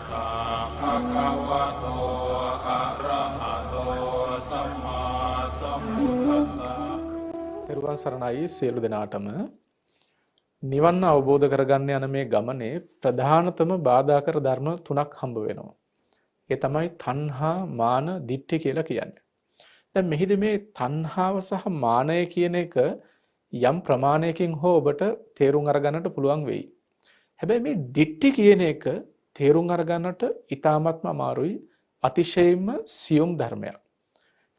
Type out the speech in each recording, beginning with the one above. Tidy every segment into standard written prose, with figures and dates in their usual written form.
ะภะคะวะโตอะระหะโตสัมมาสัมพุทธัสสะ. තෙරුවන් සරණයි සියලු දෙනාටම. නිවන් අවබෝධ කරගන්න යන මේ ගමනේ ප්‍රධානතම බාධා කර ධර්ම තුනක් හම්බ වෙනවා. ඒ තමයි තණ්හා, මාන, දිට්ඨි කියලා කියන්නේ. දැන් මෙහිදී මේ තණ්හාව සහ මානය කියන එක යම් ප්‍රමාණයකින් හෝ ඔබට තේරුම් අරගන්නට පුළුවන් වෙයි. හැබැයි මේ දිට්ඨි කියන එක තේරුම් අරගන්නට ඉතාමත්ම අමාරුයි, අතිශයින්ම සියුම් ධර්මයක්.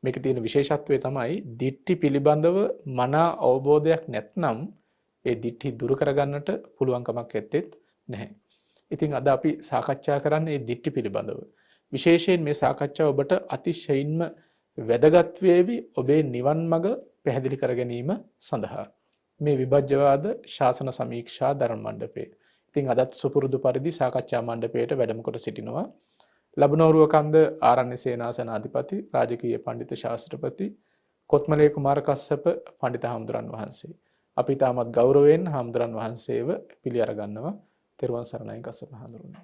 මේකේ තියෙන විශේෂත්වය තමයි දිට්ඨි පිළිබඳව මනා අවබෝධයක් නැත්නම් ඒ දිට්ඨි දුරු කරගන්නට පුළුවන් කමක් නැත්තේත් නැහැ. ඉතින් අද අපි සාකච්ඡා කරන්නේ මේ දිට්ඨි පිළිබඳව. විශේෂයෙන් මේ සාකච්ඡාව ඔබට අතිශයින්ම වැදගත් වේවි ඔබේ නිවන් මඟ පැහැදිලි කර ගැනීම සඳහා. මේ විභජ්‍යවාද ශාසන සමීක්ෂා ධර්ම මණ්ඩපය. ඉතින් අදත් සුපුරුදු පරිදි සාකච්ඡා මණ්ඩපයට වැඩම කොට සිටිනවා ලබනවරුව කන්ද ආරණ්‍ය සේනාසනාධිපති රාජකීය පඬිතු ශාස්ත්‍රපති කොත්මලේ කුමාර කස්සප පඬිත හාමුදුරන් වහන්සේ. අපි තාමත් ගෞරවයෙන් හාමුදුරන් වහන්සේව පිළි අරගන්නවා. තෙරුවන් සරණයි කස්සප හාමුදුරනේ.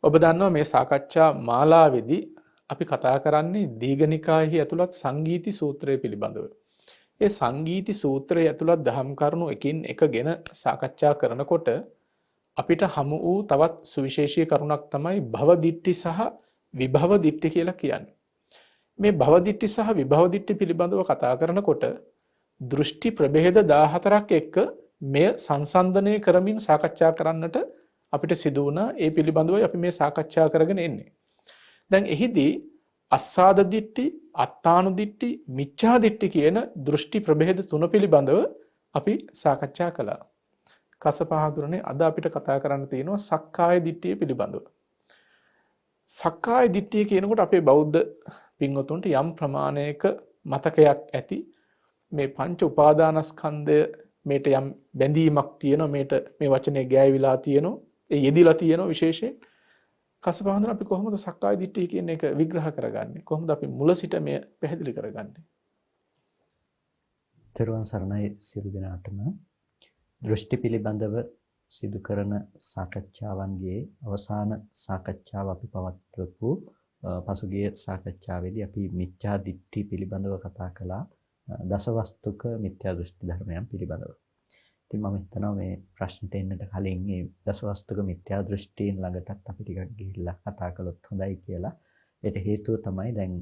ඔබ දන්නවා මේ සාකච්ඡා මාලාවේදී අපි කතා කරන්නේ දීඝනිකායෙහි ඇතුළත් සංගීති සූත්‍රය පිළිබඳව. ඒ සංගීති සූත්‍රයේ ඇතුළත් දහම් කරුණු එකින් එකගෙන සාකච්ඡා කරනකොට අපිට හමු වූ තවත් සුවිශේෂී කරුණක් තමයි භව දිට්ඨි සහ විභව දිට්ඨි කියලා කියන්නේ. මේ භව දිට්ඨි සහ විභව දිට්ඨි පිළිබඳව කතා කරනකොට දෘෂ්ටි ප්‍රභේද 14ක් එක්ක මෙය සංසන්දනය කරමින් සාකච්ඡා කරන්නට අපිට සිදු වුණා. ඒ පිළිබඳවයි අපි මේ සාකච්ඡා කරගෙන එන්නේ. දැන් එහිදී අස්සාද දිට්ඨි, අත්තානු දිට්ඨි, මිච්ඡා දිට්ඨි කියන දෘෂ්ටි ප්‍රභේද තුන පිළිබඳව අපි සාකච්ඡා කළා. කසපහඳුරනේ අද අපිට කතා කරන්න තියෙනවා සක්කාය දිට්ඨිය පිළිබඳව. සක්කාය දිට්ඨිය කියනකොට අපේ බෞද්ධ පින්වතුන්ට යම් ප්‍රමාණයක මතකයක් ඇති. මේ පංච උපාදානස්කන්ධය මේට යම් බැඳීමක් තියෙනවා. මේට මේ වචනේ ගෑවිලා තියෙනවා. ඒ යෙදිලා තියෙනවා විශේෂයෙන්. කසපහඳුර අපි කොහොමද සක්කාය දිට්ඨිය කියන එක විග්‍රහ කරගන්නේ? කොහොමද අපි මුල සිට මේ පැහැදිලි කරගන්නේ? තෙරුවන් සරණයි සියලු දෙනාටම. දෘෂ්ටි පිළිබඳව සිදු කරන සාකච්ඡාවන්ගේ අවසාන සාකච්ඡාව අපි පවත්වපු පසුගිය සාකච්ඡාවේදී අපි මිත්‍යා දිට්ඨි පිළිබඳව කතා කළා. දසවස්තුක මිත්‍යා දෘෂ්ටි ධර්මයන් පිළිබඳව. ඉතින් මම හිතනවා මේ ප්‍රශ්නට එන්නට කලින් මේ දසවස්තුක මිත්‍යා දෘෂ්ටීන් ළඟටත් අපි ටිකක් ගිහිල්ලා කතා කළොත් හොඳයි කියලා. ඒට හේතුව තමයි දැන්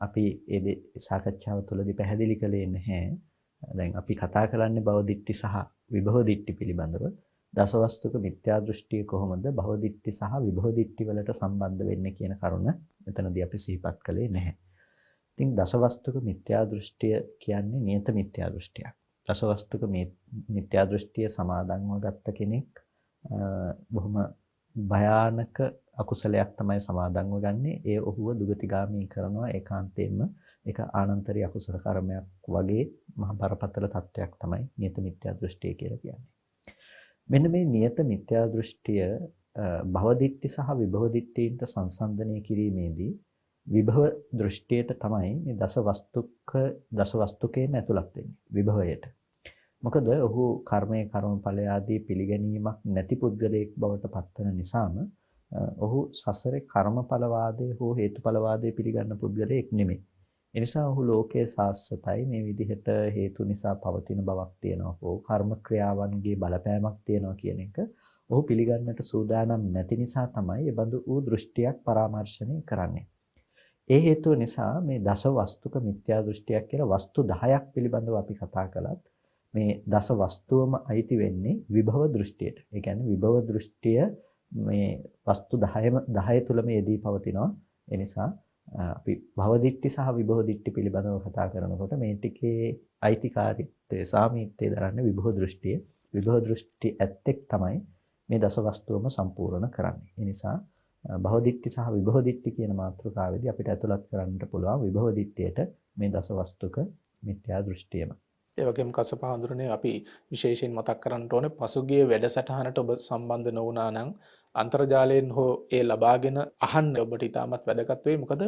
අපි මේ සාකච්ඡාව තුළදී පැහැදිලි කළේ නැහැ. දැන් අපි කතා කරන්නේ භව දිට්ඨි සහ විභව දිට්ඨි පිළිබඳව. දසවස්තුක මිත්‍යා දෘෂ්ටිය කොහොමද භව දිට්ඨි සහ විභව දිට්ඨි වලට සම්බන්ධ වෙන්නේ කියන කරුණ එතනදී අපි සිහිපත් කළේ නැහැ. ඉතින් දසවස්තුක මිත්‍යා දෘෂ්ටිය කියන්නේ නියත මිත්‍යා දෘෂ්ටියක්. දසවස්තුක මිත්‍යා දෘෂ්ටිය සමාදන්ව ගත්ත කෙනෙක් බොහොම භයානක අකුසලයක් තමයි සමාදන්ව ගන්නෙ. ඒ ඔහුව දුගතිගාමී කරනවා ඒකාන්තයෙන්ම. ඒක ආනන්තරී අකුසල කර්මයක් වගේ මහා බරපතල තත්වයක් තමයි නියත මිත්‍යා දෘෂ්ටිය කියලා කියන්නේ. මෙන්න මේ නියත මිත්‍යා දෘෂ්ටිය භව දිට්ඨි සහ විභව දිට්ඨීන්ට සංසන්දනය කිරීමේදී විභව දෘෂ්ටියට තමයි මේ දසවස්තුකේම ඇතුළත් වෙන්නේ විභවයට. මොකද ඔහු කර්මයේ කර්මඵල ආදී පිළිගැනීමක් නැති පුද්ගලයෙක් බවට පත්වන නිසාම ඔහු සසරේ කර්මඵලවාදයේ හෝ හේතුඵලවාදයේ පිළිගන්න පුද්ගලයෙක් නෙමෙයි. ඒ නිසා ඔහු ලෝකයේ සාස්වතයි මේ විදිහට හේතු නිසා පවතින බවක් තියෙනවා හෝ කර්ම ක්‍රියාවන්ගේ බලපෑමක් තියෙනවා කියන එක ඔහු පිළිගන්නට සූදානම් නැති නිසා තමයි ඒ බඳු වූ දෘෂ්ටියක් පරාමර්ශණය කරන්නේ. ඒ හේතුව නිසා මේ දස වස්තුක මිත්‍යා දෘෂ්ටියක් කියලා වස්තු 10ක් පිළිබඳව අපි කතා කළත් මේ දස වස්තුවම අයිති වෙන්නේ විභව දෘෂ්ටියට. ඒ කියන්නේ විභව දෘෂ්ටිය මේ වස්තු 10 තුලම යෙදී පවතිනවා. ඒ නිසා අපි භව දිට්ඨි සහ විභව දිට්ඨි පිළිබඳව කතා කරනකොට මේ ටිකේ අයිතිකාරීත්වය සාමීත්‍යය දරන්නේ විභව දෘෂ්ටිය. විභව දෘෂ්ටි ඇත්තෙක් තමයි මේ දස වස්තුවම සම්පූර්ණ කරන්නේ. ඒ නිසා භව දිට්ඨි සහ විභව දිට්ඨි කියන මාතෘකාවේදී අපිට ඇතුළත් කරන්නට පුළුවන් විභව දිට්ඨියට මේ දස වස්තුක මිත්‍යා දෘෂ්ටියම. ඒ වගේම කසපහඳුරනේ අපි විශේෂයෙන් මතක් කරන්න ඕනේ පසුගිය වැඩසටහනට ඔබ සම්බන්ධ නොවුණා නම් අන්තර්ජාලයෙන් හෝ ඒ ලබාගෙන අහන්න ඔබට ඉතාමත් වැදගත් වෙයි. මොකද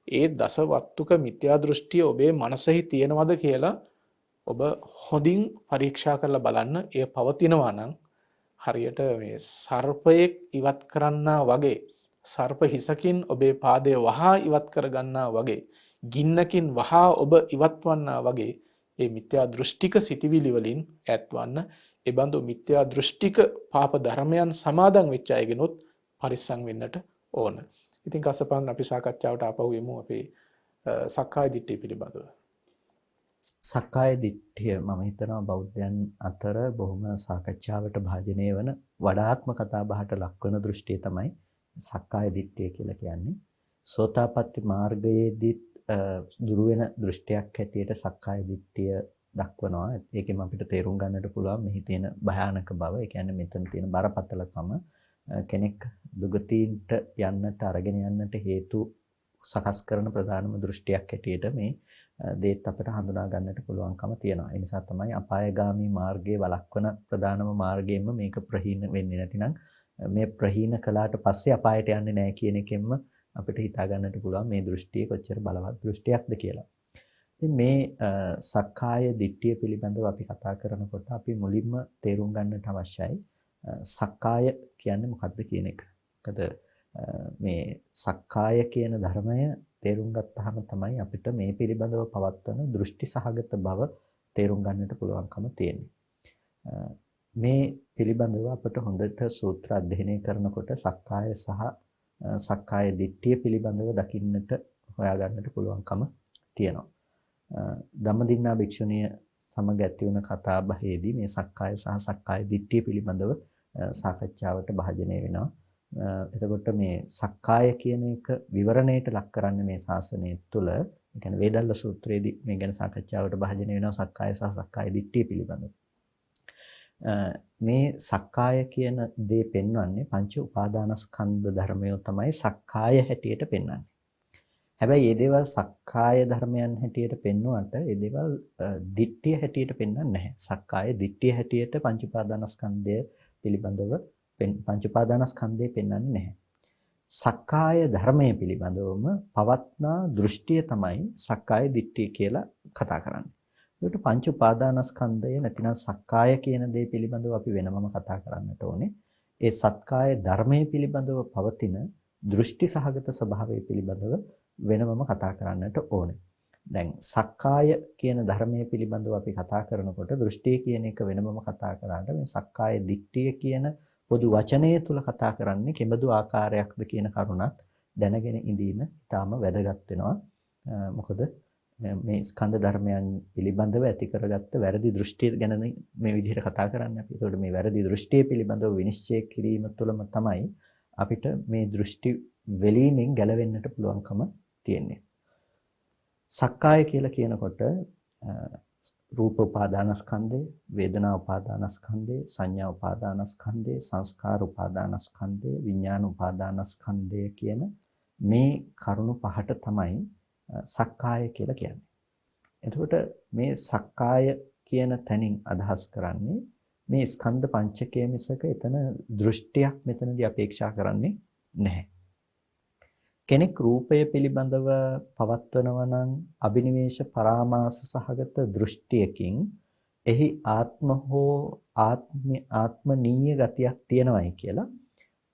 ඒ දසවස්තුක මිත්‍යා දෘෂ්ටිය ඔබේ මනසෙහි තියෙනවද කියලා ඔබ හොඳින් පරීක්ෂා කරලා බලන්න. එය පවතිනවා නම් හරියට මේ සර්පයෙක් ඉවත් කරන්නා වගේ සර්ප හිසකින් ඔබේ පාදය වහා ඉවත් කරගන්නා වගේ ගින්නකින් වහා ඔබ ඉවත්වන්නා වගේ මේ මිත්‍යා දෘෂ්ටික සිටිවිලි වලින් ඈත්වන්න. ඒ බඳු මිත්‍යා දෘෂ්ටික පාප ධර්මයන් සමාදන් වෙච්ච අයගෙනුත් පරිස්සම් වෙන්නට ඕන. ඉතින් කසපන් අපි සාකච්ඡාවට ආපහු යමු අපේ සක්කාය දිට්ඨිය පිළිබඳව. සක්කාය දිට්ඨිය මම හිතනවා බෞද්ධයන් අතර බොහොම සාකච්ඡාවට භාජනය වන වඩාත්ම කතා බහට ලක්වන දෘෂ්ටිය තමයි සක්කාය දිට්ඨිය කියලා කියන්නේ. සෝතාපට්ටි මාර්ගයේදීත් දුරු වෙන දෘෂ්ටියක් හැටියට සක්කාය දිට්ඨිය දක්වනවා. ඒකෙන් අපිට තේරුම් ගන්නට පුළුවන් මෙහි තියෙන භයානක බව. ඒ කියන්නේ මෙතන තියෙන බරපතලකම කෙනෙක් දුගතීන්ට යන්නට අරගෙන යන්නට හේතු සකස් කරන ප්‍රධානම දෘෂ්ටියක් හැටියට මේ දේත් අපිට හඳුනා ගන්නට පුළුවන්කම තියෙනවා. ඒ නිසා තමයි අපායගාමී මාර්ගයේ වළක්වන ප්‍රධානම මාර්ගයෙන්ම මේක ප්‍රහීන වෙන්නේ. නැතිනම් මේ ප්‍රහීන කළාට පස්සේ අපායට යන්නේ නැහැ කියන එකෙන්ම අපිට හිතා ගන්නට පුළුවන් මේ දෘෂ්ටිය කොච්චර බලවත් දෘෂ්ටියක්ද කියලා. ඉතින් මේ සක්කාය දිට්ඨිය පිළිබඳව අපි කතා කරනකොට අපි මුලින්ම තේරුම් ගන්නට අවශ්‍යයි සක්කාය කියන්නේ මොකක්ද කියන එක. මොකද මේ සක්කාය කියන ධර්මය තේරුම් ගත්තාම තමයි අපිට මේ පිළිබඳව පවත්වන දෘෂ්ටි සහගත බව තේරුම් ගන්නට පුළුවන්කම තියෙන්නේ. මේ පිළිබඳව අපිට හොඳට සූත්‍ර අධ්‍යයනය කරනකොට සක්කාය සහ සක්කාය දිට්ඨිය පිළිබඳව දකින්නට හොයාගන්නට පුළුවන්කම තියෙනවා. ධම්මදින්නා භික්ෂුණිය සමග ඇති වුණ කතා බහේදී මේ සක්කාය සහ සක්කාය දිට්ඨිය පිළිබඳව සාකච්ඡාවට භාජනය වෙනවා. එතකොට මේ සක්කාය කියන එක විවරණයට ලක් කරන්නේ මේ ශාසනය තුළ, ඒ කියන්නේ වේදල්ල සූත්‍රයේදී මේ ගැන සාකච්ඡාවට භාජනය වෙනවා සක්කාය සහ සක්කාය දිට්ඨිය පිළිබඳව. මේ සක්කාය කියන දේ පෙන්වන්නේ පංච උපාදානස්කන්ධ ධර්මය තමයි සක්කාය හැටියට පෙන්වන්නේ. හැබැයි මේ දේවල් සක්කාය ධර්මයන් හැටියට පෙන්වුවට මේ දේවල් දිට්ඨිය හැටියට පෙන්වන්නේ නැහැ. සක්කාය දිට්ඨිය හැටියට පංච උපාදානස්කන්ධය පිළිබඳව පංච උපාදානස්කන්ධය පෙන්වන්නේ නැහැ. සක්කාය ධර්මයේ පිළිබඳවම පවත්නා දෘෂ්ටිය තමයි සක්කාය දිට්ඨිය කියලා කතා කරන්නේ. ඒකට පංච උපාදානස්කන්ධය නැතිනම් සක්කාය කියන දේ පිළිබඳව අපි වෙනමම කතා කරන්නට ඕනේ. ඒ සක්කාය ධර්මයේ පිළිබඳව පවතින දෘෂ්ටි සහගත ස්වභාවය පිළිබඳව වෙනමම කතා කරන්නට ඕනේ. දැන් සක්කාය කියන ධර්මයේ පිළිබඳව අපි කතා කරනකොට දෘෂ්ටිය කියන එක වෙනමම කතා කරාට මේ සක්කාය දිට්ඨිය කියන පොදු වචනය තුල කතා කරන්නේ කෙබඳු ආකාරයක්ද කියන කරුණත් දැනගෙන ඉඳීම ඊටාම වැදගත් වෙනවා. මොකද මේ ස්කන්ධ ධර්මයන් පිළිබඳව ඇති කරගත්ත වැරදි දෘෂ්ටිය ගැන මේ විදිහට කතා කරන්නේ අපි. ඒතකොට මේ වැරදි දෘෂ්ටිය පිළිබඳව විනිශ්චය කිරීම තුළම තමයි අපිට මේ දෘෂ්ටි වෙලීමෙන් ගැලවෙන්නට පුළුවන්කම තියෙන්නේ. සක්කාය කියලා කියනකොට රූප උපාදානස්කන්ධය, වේදනා උපාදානස්කන්ධය, සංඥා උපාදානස්කන්ධය, සංස්කාර උපාදානස්කන්ධය, විඥාන උපාදානස්කන්ධය කියන මේ කරුණු පහට තමයි සක්කාය කියලා කියන්නේ. එතකොට මේ සක්කාය කියන තැනින් අදහස් කරන්නේ මේ ස්කන්ධ පංචකය මිසක එතන දෘෂ්ටියක් මෙතනදී අපේක්ෂා කරන්නේ නැහැ. කෙනෙක් රූපය පිළිබඳව පවත්වනවා නම් අබිනිවේෂ පරාමාස සහගත දෘෂ්ටියකින් එහි ආත්ම හෝ ආත්මනීය ගතියක් තියෙනවායි කියලා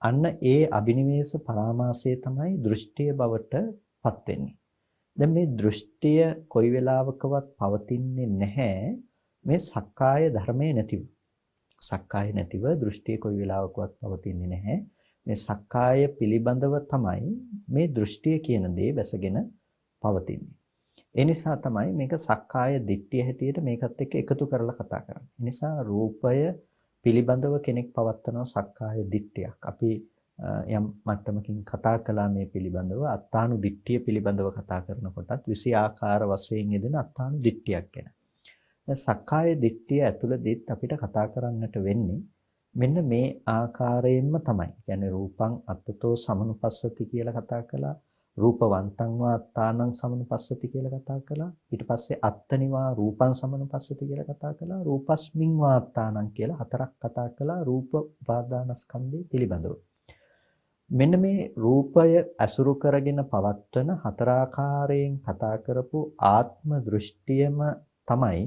අන්න ඒ අබිනිවේෂ පරාමාසය තමයි දෘෂ්ටිය බවට පත් වෙන්නේ. දැන් මේ දෘෂ්ටිය කොයි වෙලාවකවත් පවතින්නේ නැහැ මේ සක්කාය ධර්මයේ නැතිව. සක්කාය නැතිව දෘෂ්ටිය කොයි වෙලාවකවත් පවතින්නේ නැහැ. මේ සක්කාය පිළිබඳව තමයි මේ දෘෂ්ටිය කියන දේ බැසගෙන පවතින්නේ. ඒ නිසා තමයි මේක සක්කාය දිට්ඨිය හැටියට මේකත් එක්ක එකතු කරලා කතා කරන්නේ. ඒ නිසා රූපය පිළිබඳව කෙනෙක් පවත්වන සක්කාය දිට්ඨියක්. අපි යම් මට්ටමකින් කතා කළා මේ පිළිබඳව අත්තානු දිට්ඨිය පිළිබඳව කතා කරනකොටත් 20 ආකාර වශයෙන් යෙදෙන අත්තානු දිට්ඨියක් ගැන. දැන් සක්කාය දිට්ඨිය ඇතුළතදීත් අපිට කතා කරන්නට වෙන්නේ මෙන්න මේ ආකාරයෙන්ම තමයි. කියන්නේ රූපං අත්තතෝ සමනුපස්සති කියලා කතා කළා. රූපවන්තං වාත්තානං සමනුපස්සති කියලා කතා කළා. ඊට පස්සේ අත්තනිවා රූපං සමනුපස්සති කියලා කතා කළා. රූපස්මින් වාත්තානං කියලා හතරක් කතා කළා රූප උපාදානස්කන්ධය පිළිබඳව. මෙන්න මේ රූපය අසුරු කරගෙන පවත්වන හතරාකාරයෙන් කතා කරපු ආත්ම දෘෂ්ටියම තමයි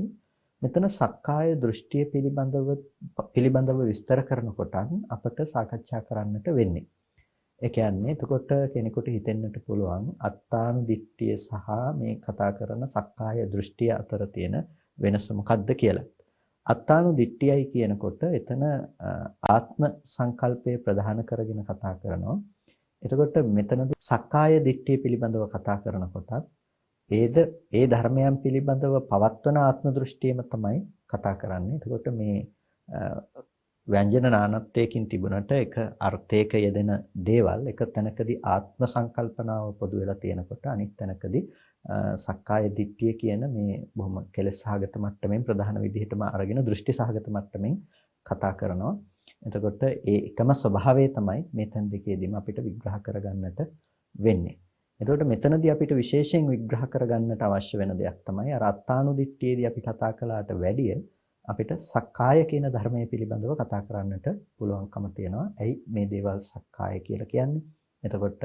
මෙතන සක්කාය දෘෂ්ටිය පිළිබඳව විස්තර කරනකොට අපට සාකච්ඡා කරන්නට වෙන්නේ. ඒ කියන්නේ එතකොට කෙනෙකුට හිතෙන්නට පුළුවන් අත්තානු දිට්ඨිය සහ මේ කතා කරන සක්කාය දෘෂ්ටිය අතර තියෙන වෙනස මොකක්ද කියලා. අත්තානු දිට්ඨියයි කියනකොට එතන ආත්ම සංකල්පය ප්‍රධාන කරගෙන කතා කරනවා. එතකොට මෙතනදී සක්කාය දිට්ඨිය පිළිබඳව කතා කරනකොටත් ඒ ධර්මයන් පිළිබඳව පවත්වන ආත්ම දෘෂ්ටියම තමයි කතා කරන්නේ. එතකොට මේ ව්‍යංජන නානත්වයකින් තිබුණට එක අර්ථයක යෙදෙන දේවල් එක තැනකදී ආත්ම සංකල්පනාව පොදු වෙලා තියෙනකොට අනිත් තැනකදී සක්කාය දිට්ඨිය කියන මේ බොහොම කෙලෙස් සහගත මට්ටමින් ප්‍රධාන විදිහටම අරගෙන දෘෂ්ටි සහගත මට්ටමින් කතා කරනවා. එතකොට ඒ එකම ස්වභාවය තමයි මේ තැන් දෙකේදීම අපිට විග්‍රහ කරගන්නට වෙන්නේ. එතකොට මෙතනදී අපිට විශේෂයෙන් විග්‍රහ කරගන්නට අවශ්‍ය වෙන දෙයක් තමයි අර අත්තානු දිට්ඨියේදී අපි කතා කළාට වැඩිය අපිට සක්කාය කියන ධර්මයේ පිළිබඳව කතා කරන්නට පුළුවන්කම තියෙනවා. ඇයි මේ දේවල් සක්කාය කියලා කියන්නේ? එතකොට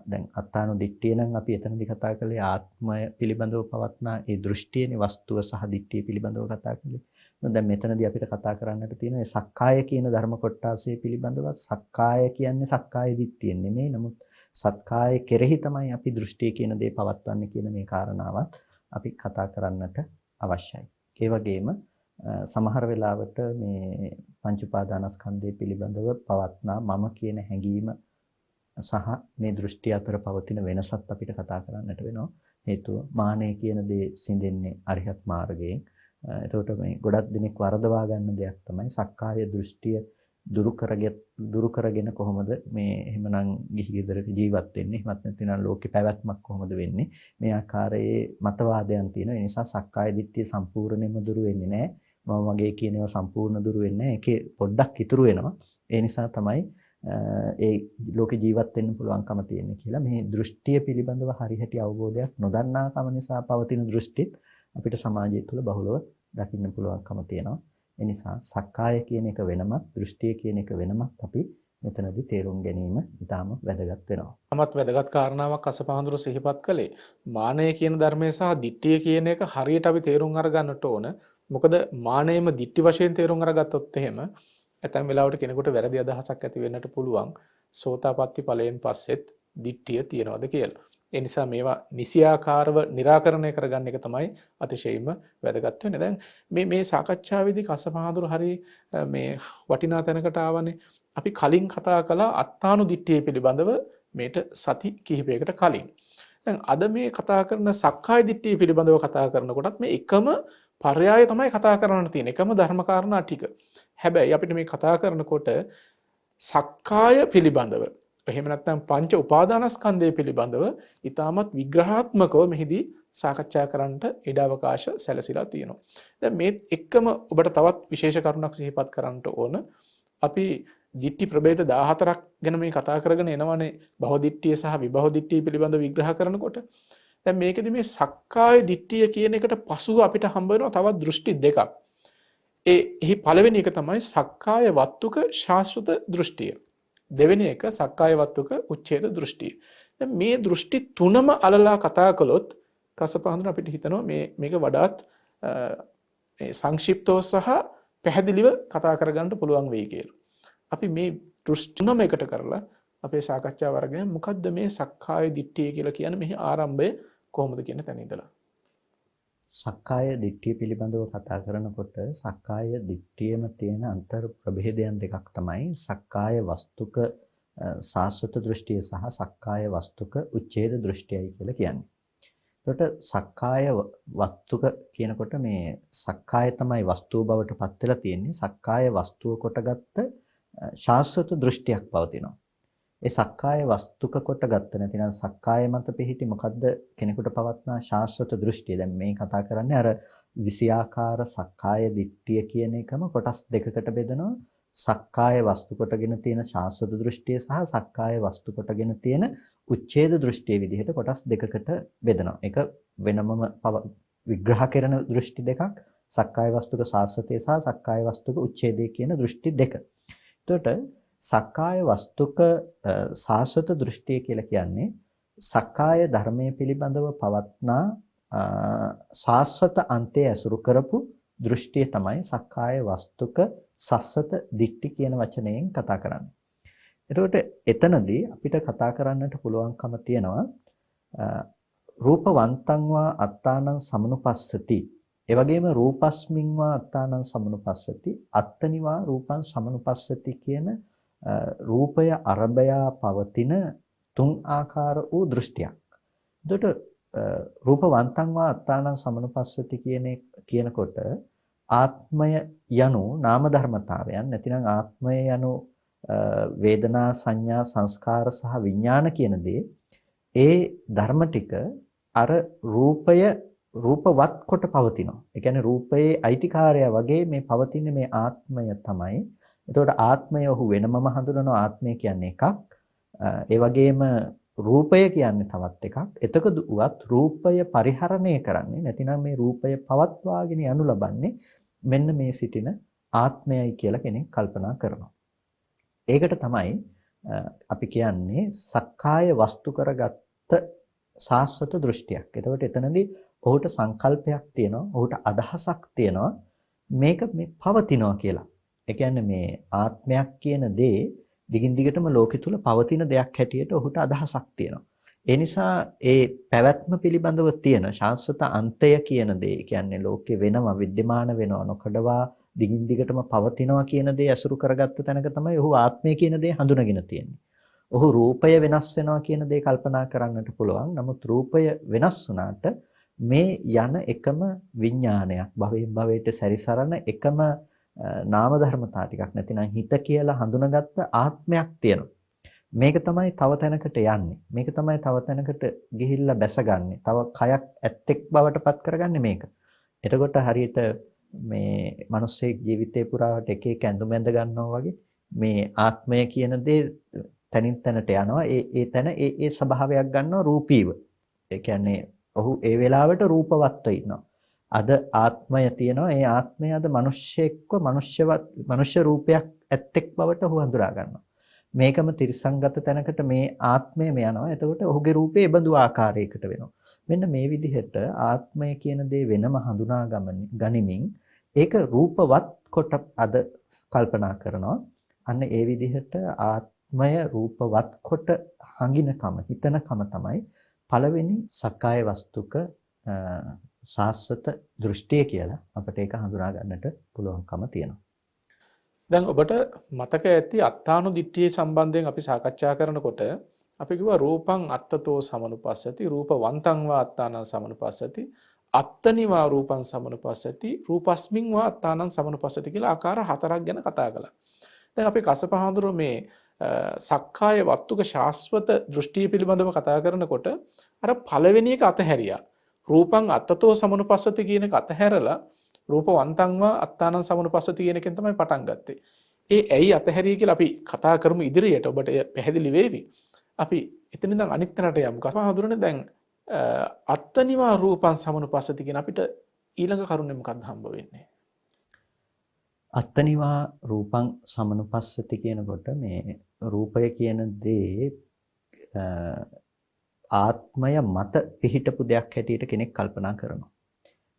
දැන් අත්තානු දිට්ඨිය නම් අපි එතනදී කතා කළේ ආත්මය පිළිබඳව පවත්නා ඒ දෘෂ්ටියනේ වස්තුව සහ දිට්ඨිය පිළිබඳව කතා කළේ. දැන් මෙතනදී අපිට කතා කරන්නට තියෙන මේ සක්කාය කියන ධර්ම කොටාසේ පිළිබඳව සක්කාය කියන්නේ සක්කාය දිට්ඨිය නෙමෙයි. නමුත් සක්කාය කෙරෙහි තමයි අපි දෘෂ්ටිය කියන දේ පවත්වන්නේ කියන මේ කාරණාවත් අපි කතා කරන්නට අවශ්‍යයි. ඒ වගේම සමහර වෙලාවට මේ පංච උපාදානස්කන්ධය පිළිබඳව පවත්නා මම කියන හැඟීම සහ මේ දෘෂ්ටි අතර පවතින වෙනසත් අපිට කතා කරන්නට වෙනවා. හේතුව මානය කියන දේ සිඳෙන්නේ අරිහත් මාර්ගයෙන්. එතකොට මේ ගොඩක් දෙනෙක් වරදවා ගන්න දෙයක් තමයි සක්කාය දෘෂ්ටිය දුරු කරගෙන කොහොමද මේ එහෙමනම් ගිහි ගෙදරක ජීවත් වෙන්නේ? එහෙමත් නැත්නම් ලෝකේ පැවැත්මක් කොහොමද වෙන්නේ? මේ ආකාරයේ මතවාදයන් තියෙනවා. ඒ නිසා සක්කාය දිට්ඨිය සම්පූර්ණයෙන්ම දුරු වෙන්නේ නැහැ. මම වගේ කියන ඒවා සම්පූර්ණ දුරු වෙන්නේ නැහැ. ඒකේ පොඩ්ඩක් ඉතුරු වෙනවා. ඒ නිසා තමයි ඒ ලෝකේ ජීවත් වෙන්න පුළුවන්කම තියෙන්නේ කියලා. මේ දෘෂ්ටිය පිළිබඳව හරියට අවබෝධයක් නොදන්නාකම නිසා පවතින දෘෂ්ටිත් අපිට සමාජය තුළ බහුලව දකින්න පුළුවන්කම තියෙනවා. ඒ නිසා සක්කාය කියන එක වෙනමත් දෘෂ්ටිය කියන එක වෙනමත් අපි මෙතනදී තේරුම් ගැනීම ඉතාම වැදගත් වෙනවා. තමත් වැදගත් කාරණාවක් අසපහඳුර සිහිපත් කළේ. මානය කියන ධර්මය සහ දිට්ඨිය කියන එක හරියට අපි තේරුම් අරගන්නට ඕන. මොකද මානයම දිට්ඨි වශයෙන් තේරුම් අරගත්තොත් එහෙම ඇතැම් වෙලාවට කෙනෙකුට වැරදි අදහසක් ඇති වෙන්නට පුළුවන්. සෝතාපට්ටි ඵලයෙන් පස්සෙත් දිට්ඨිය තියනවද කියලා. ඒ නිසා මේවා නිසියාකාරව निराකරණය කරගන්න එක තමයි අතිශයින්ම වැදගත් වෙන්නේ. දැන් මේ සාකච්ඡාවේදී කසපහඳුර හරි මේ වටිනා තැනකට ආවනේ. අපි කලින් කතා කළා අත්තානු දිට්ඨිය පිළිබඳව මේට සති කිහිපයකට කලින්. දැන් අද මේ කතා කරන සක්කාය දිට්ඨිය පිළිබඳව කතා කරනකොටත් මේ එකම පරයය තමයි කතා කරන්න තියෙන්නේ. එකම ධර්ම කාරණා ටික. හැබැයි අපිට මේ කතා කරනකොට සක්කාය පිළිබඳව එහෙම නැත්නම් පංච උපාදානස්කන්ධය පිළිබඳව ඊටමත් විග්‍රහාත්මකව මෙහිදී සාකච්ඡා කරන්නට ඉඩ අවකාශ සැලසීලා තියෙනවා. දැන් මේ එක්කම ඔබට තවත් විශේෂ කරුණක් සිහිපත් කරන්නට ඕන. අපි දිට්ඨි ප්‍රභේද 14ක් ගැන මේ කතා කරගෙන එනවනේ භව දිට්ඨිය සහ විභව දිට්ඨිය පිළිබඳව විග්‍රහ කරනකොට. දැන් මේකෙදි මේ සක්කාය දිට්ඨිය කියන එකට පසුව අපිට හම්බ වෙනවා තවත් දෘෂ්ටි දෙකක්. එහි පළවෙනි එක තමයි සක්කාය වත්තුක ශාස්ත්‍රත දෘෂ්ටිය. දෙවෙනි එක සක්කාය වත්තුක උච්ඡේද දෘෂ්ටිය. දැන් මේ දෘෂ්ටි තුනම අලලා කතා කළොත් කසපහඳුන අපිට හිතනවා මේක වඩාත් සංක්ෂිප්තව සහ පැහැදිලිව කතා කරගන්න පුළුවන් වෙයි කියලා. අපි මේ දෘෂ්ටි තුනම එකට කරලා අපේ සාකච්ඡාව අරගෙන මොකද්ද මේ සක්කාය දිට්ඨිය කියලා කියන්නේ මෙහි ආරම්භය කොහොමද කියන තැන ඉඳලා. සක්කාය දිට්ඨිය පිළිබඳව කතා කරනකොට සක්කාය දිට්ඨියේම තියෙන අන්තර් ප්‍රභේදයන් දෙකක් තමයි සක්කාය වස්තුක සාස්වත දෘෂ්ටිය සහ සක්කාය වස්තුක උච්ඡේද දෘෂ්ටියයි කියලා කියන්නේ. එතකොට සක්කාය වස්තුක කියනකොට මේ සක්කාය තමයි වස්තුව බවට පත් වෙලා තියෙන්නේ. සක්කාය වස්තුව කොටගත්ත ශාස්වත දෘෂ්ටියක් පවතිනවා. ඒ සක්කාය වස්තුක කොට ගත්ත නැතිනම් සක්කාය මත පිහිටි මොකද්ද කෙනෙකුට පවත්නා ශාස්ත්‍රත දෘෂ්ටිය. දැන් මේ කතා කරන්නේ අර විෂයාකාර සක්කාය දිට්ඨිය කියන එකම කොටස් දෙකකට බෙදනවා. සක්කාය වස්තු කොටගෙන තියෙන ශාස්ත්‍රත දෘෂ්ටිය සහ සක්කාය වස්තු කොටගෙන තියෙන උච්ඡේද දෘෂ්ටිය විදිහට කොටස් දෙකකට බෙදනවා. ඒක වෙනමම විග්‍රහ කරන දෘෂ්ටි දෙකක්. සක්කාය වස්තුක ශාස්ත්‍රතේ සහ සක්කාය වස්තුක උච්ඡේදේ කියන දෘෂ්ටි දෙක. එතකොට සක්කාය වස්තුක සාස්වත දෘෂ්ටිය කියලා කියන්නේ සක්කාය ධර්මයේ පිළිබඳව පවත්නා සාස්වත අන්තයේ ඇසුරු කරපු දෘෂ්ටිය තමයි සක්කාය වස්තුක සස්සත දිට්ඨි කියන වචනයෙන් කතා කරන්නේ. එතකොට එතනදී අපිට කතා කරන්නට පුළුවන්කම තියෙනවා රූපවන්තං වා අත්තානං සමනුපස්සති. ඒ වගේම රූපස්මින් වා අත්තානං සමනුපස්සති අත්තනිවා රූපං සමනුපස්සති කියන රූපය අරබයා පවතින තුන් ආකාර වූ දෘෂ්ටියක්. එතකොට රූපවන්තං වා අත්තානං සමනුපස්සති කියනකොට ආත්මය යනු නාම ධර්මතාවයන් නැතිනම් ආත්මය යනු වේදනා සංඥා සංස්කාර සහ විඥාන කියන දේ ඒ ධර්ම ටික අර රූපය රූපවත් කොට පවතිනවා. ඒ කියන්නේ රූපයේ අයිතිකාරය වගේ මේ පවතින මේ ආත්මය තමයි. එතකොට ආත්මය ඔහු වෙනමම හඳුනනවා. ආත්මය කියන්නේ එකක්. ඒ වගේම රූපය කියන්නේ තවත් එකක්. එතකොට උවත් රූපය පරිහරණය කරන්නේ නැතිනම් මේ රූපය පවත්වාගෙන යනු ලබන්නේ මෙන්න මේ සිටින ආත්මයයි කියලා කෙනෙක් කල්පනා කරනවා. ඒකට තමයි අපි කියන්නේ සක්කාය වස්තු කරගත්ත සාස්වත දෘෂ්ටියක්. එතකොට එතනදී ඔහුට සංකල්පයක් තියෙනවා, ඔහුට අදහසක් තියෙනවා මේක මේ පවතිනවා කියලා. ඒ කියන්නේ මේ ආත්මයක් කියන දේ දිගින් දිගටම ලෝකෙ තුල පවතින දෙයක් හැටියට ඔහුට අදහසක් තියෙනවා. ඒ නිසා ඒ පැවැත්ම පිළිබඳව තියෙන ශාස්ත්‍රත අන්තය කියන දේ, කියන්නේ ලෝකෙ වෙනවා, විද්‍යමාන වෙනවා, නොකඩවා දිගින් දිගටම පවතිනවා කියන දේ අසුරු කරගත්ත තැනක තමයි ඔහු ආත්මය කියන දේ හඳුනගෙන තියෙන්නේ. ඔහු රූපය වෙනස් වෙනවා කියන දේ කල්පනා කරන්නට පුළුවන්. නමුත් රූපය වෙනස් වුණාට මේ යන එකම විඥානයක්, භවයෙන් භවයට සැරිසරන එකම නාම ධර්මතා ටිකක් නැතිනම් හිත කියලා හඳුනාගත්ත ආත්මයක් තියෙනවා. මේක තමයි තව තැනකට යන්නේ. මේක තමයි තව තැනකට ගිහිල්ලා බැසගන්නේ. තව කයක් ඇත්තෙක් බවට පත් කරගන්නේ මේක. එතකොට හරියට මේ මිනිස්සේ ජීවිතේ පුරාවට එක එක ඇඳුම් ඇඳ ගන්නවා වගේ මේ ආත්මය කියන දේ තනින් තැනට යනවා. ඒ තැන ඒ ස්වභාවයක් ගන්නවා රූපීව. ඒ කියන්නේ ඔහු ඒ වෙලාවට රූපවත්ව ඉන්නවා. අද ආත්මය තියෙනවා. ඒ ආත්මය අද මිනිස්සෙක්ව මනුෂ්‍ය රූපයක් ඇත්තෙක් බවට ඔහු හඳුනා ගන්නවා. මේකම තිරසංගත තැනකට මේ ආත්මයම යනවා. එතකොට ඔහුගේ රූපේ බඳු ආකාරයකට වෙනවා. මෙන්න මේ විදිහට ආත්මය කියන දේ වෙනම හඳුනා ගනිමින් ඒක රූපවත් කොට අද කල්පනා කරනවා. අන්න ඒ විදිහට ආත්මය රූපවත් කොට හඟිනකම හිතනකම තමයි පළවෙනි සක්කාය වස්තුක සාස්වත දෘෂ්ටිය කියලා අපිට ඒක හඳුනා ගන්නට පුළුවන්කම තියෙනවා. දැන් ඔබට මතක ඇති අත්තානු දිට්ඨියේ සම්බන්ධයෙන් අපි සාකච්ඡා කරනකොට අපි කිව්වා රූපං අත්තතෝ සමනුපස්සති රූපවන්තං වා අත්තානං සමනුපස්සති අත්තනිවා රූපං සමනුපස්සති රූපස්මින් වා අත්තානං සමනුපස්සති කියලා ආකාර හතරක් ගැන කතා කළා. දැන් අපි කසපහඳුර මේ සක්කාය වස්තුක ශාස්වත දෘෂ්ටිය පිළිබඳව කතා කරනකොට අර පළවෙනි එක අතහැරියා. රූපං අත්තතෝ සමනුපස්සති කියන එක අතහැරලා රූපවන්තං වා අත්තානං සමනුපස්සති කියන එකෙන් තමයි පටන් ගත්තේ. ඒ ඇයි අතහැරිය කියලා අපි කතා කරමු ඉදිරියට. ඔබට පැහැදිලි වේවි. අපි එතන ඉඳන් අනිත් තැනට යමු. කසපහඳුරනේ දැන් අත්තනිවා රූපං සමනුපස්සති කියන අපිට ඊළඟ කරුණේ මොකක්ද හම්බ වෙන්නේ? අත්තනිවා රූපං සමනුපස්සති කියනකොට මේ රූපය කියන දේ ආත්මය මත පිහිටපු දෙයක් හැටියට කෙනෙක් කල්පනා කරනවා.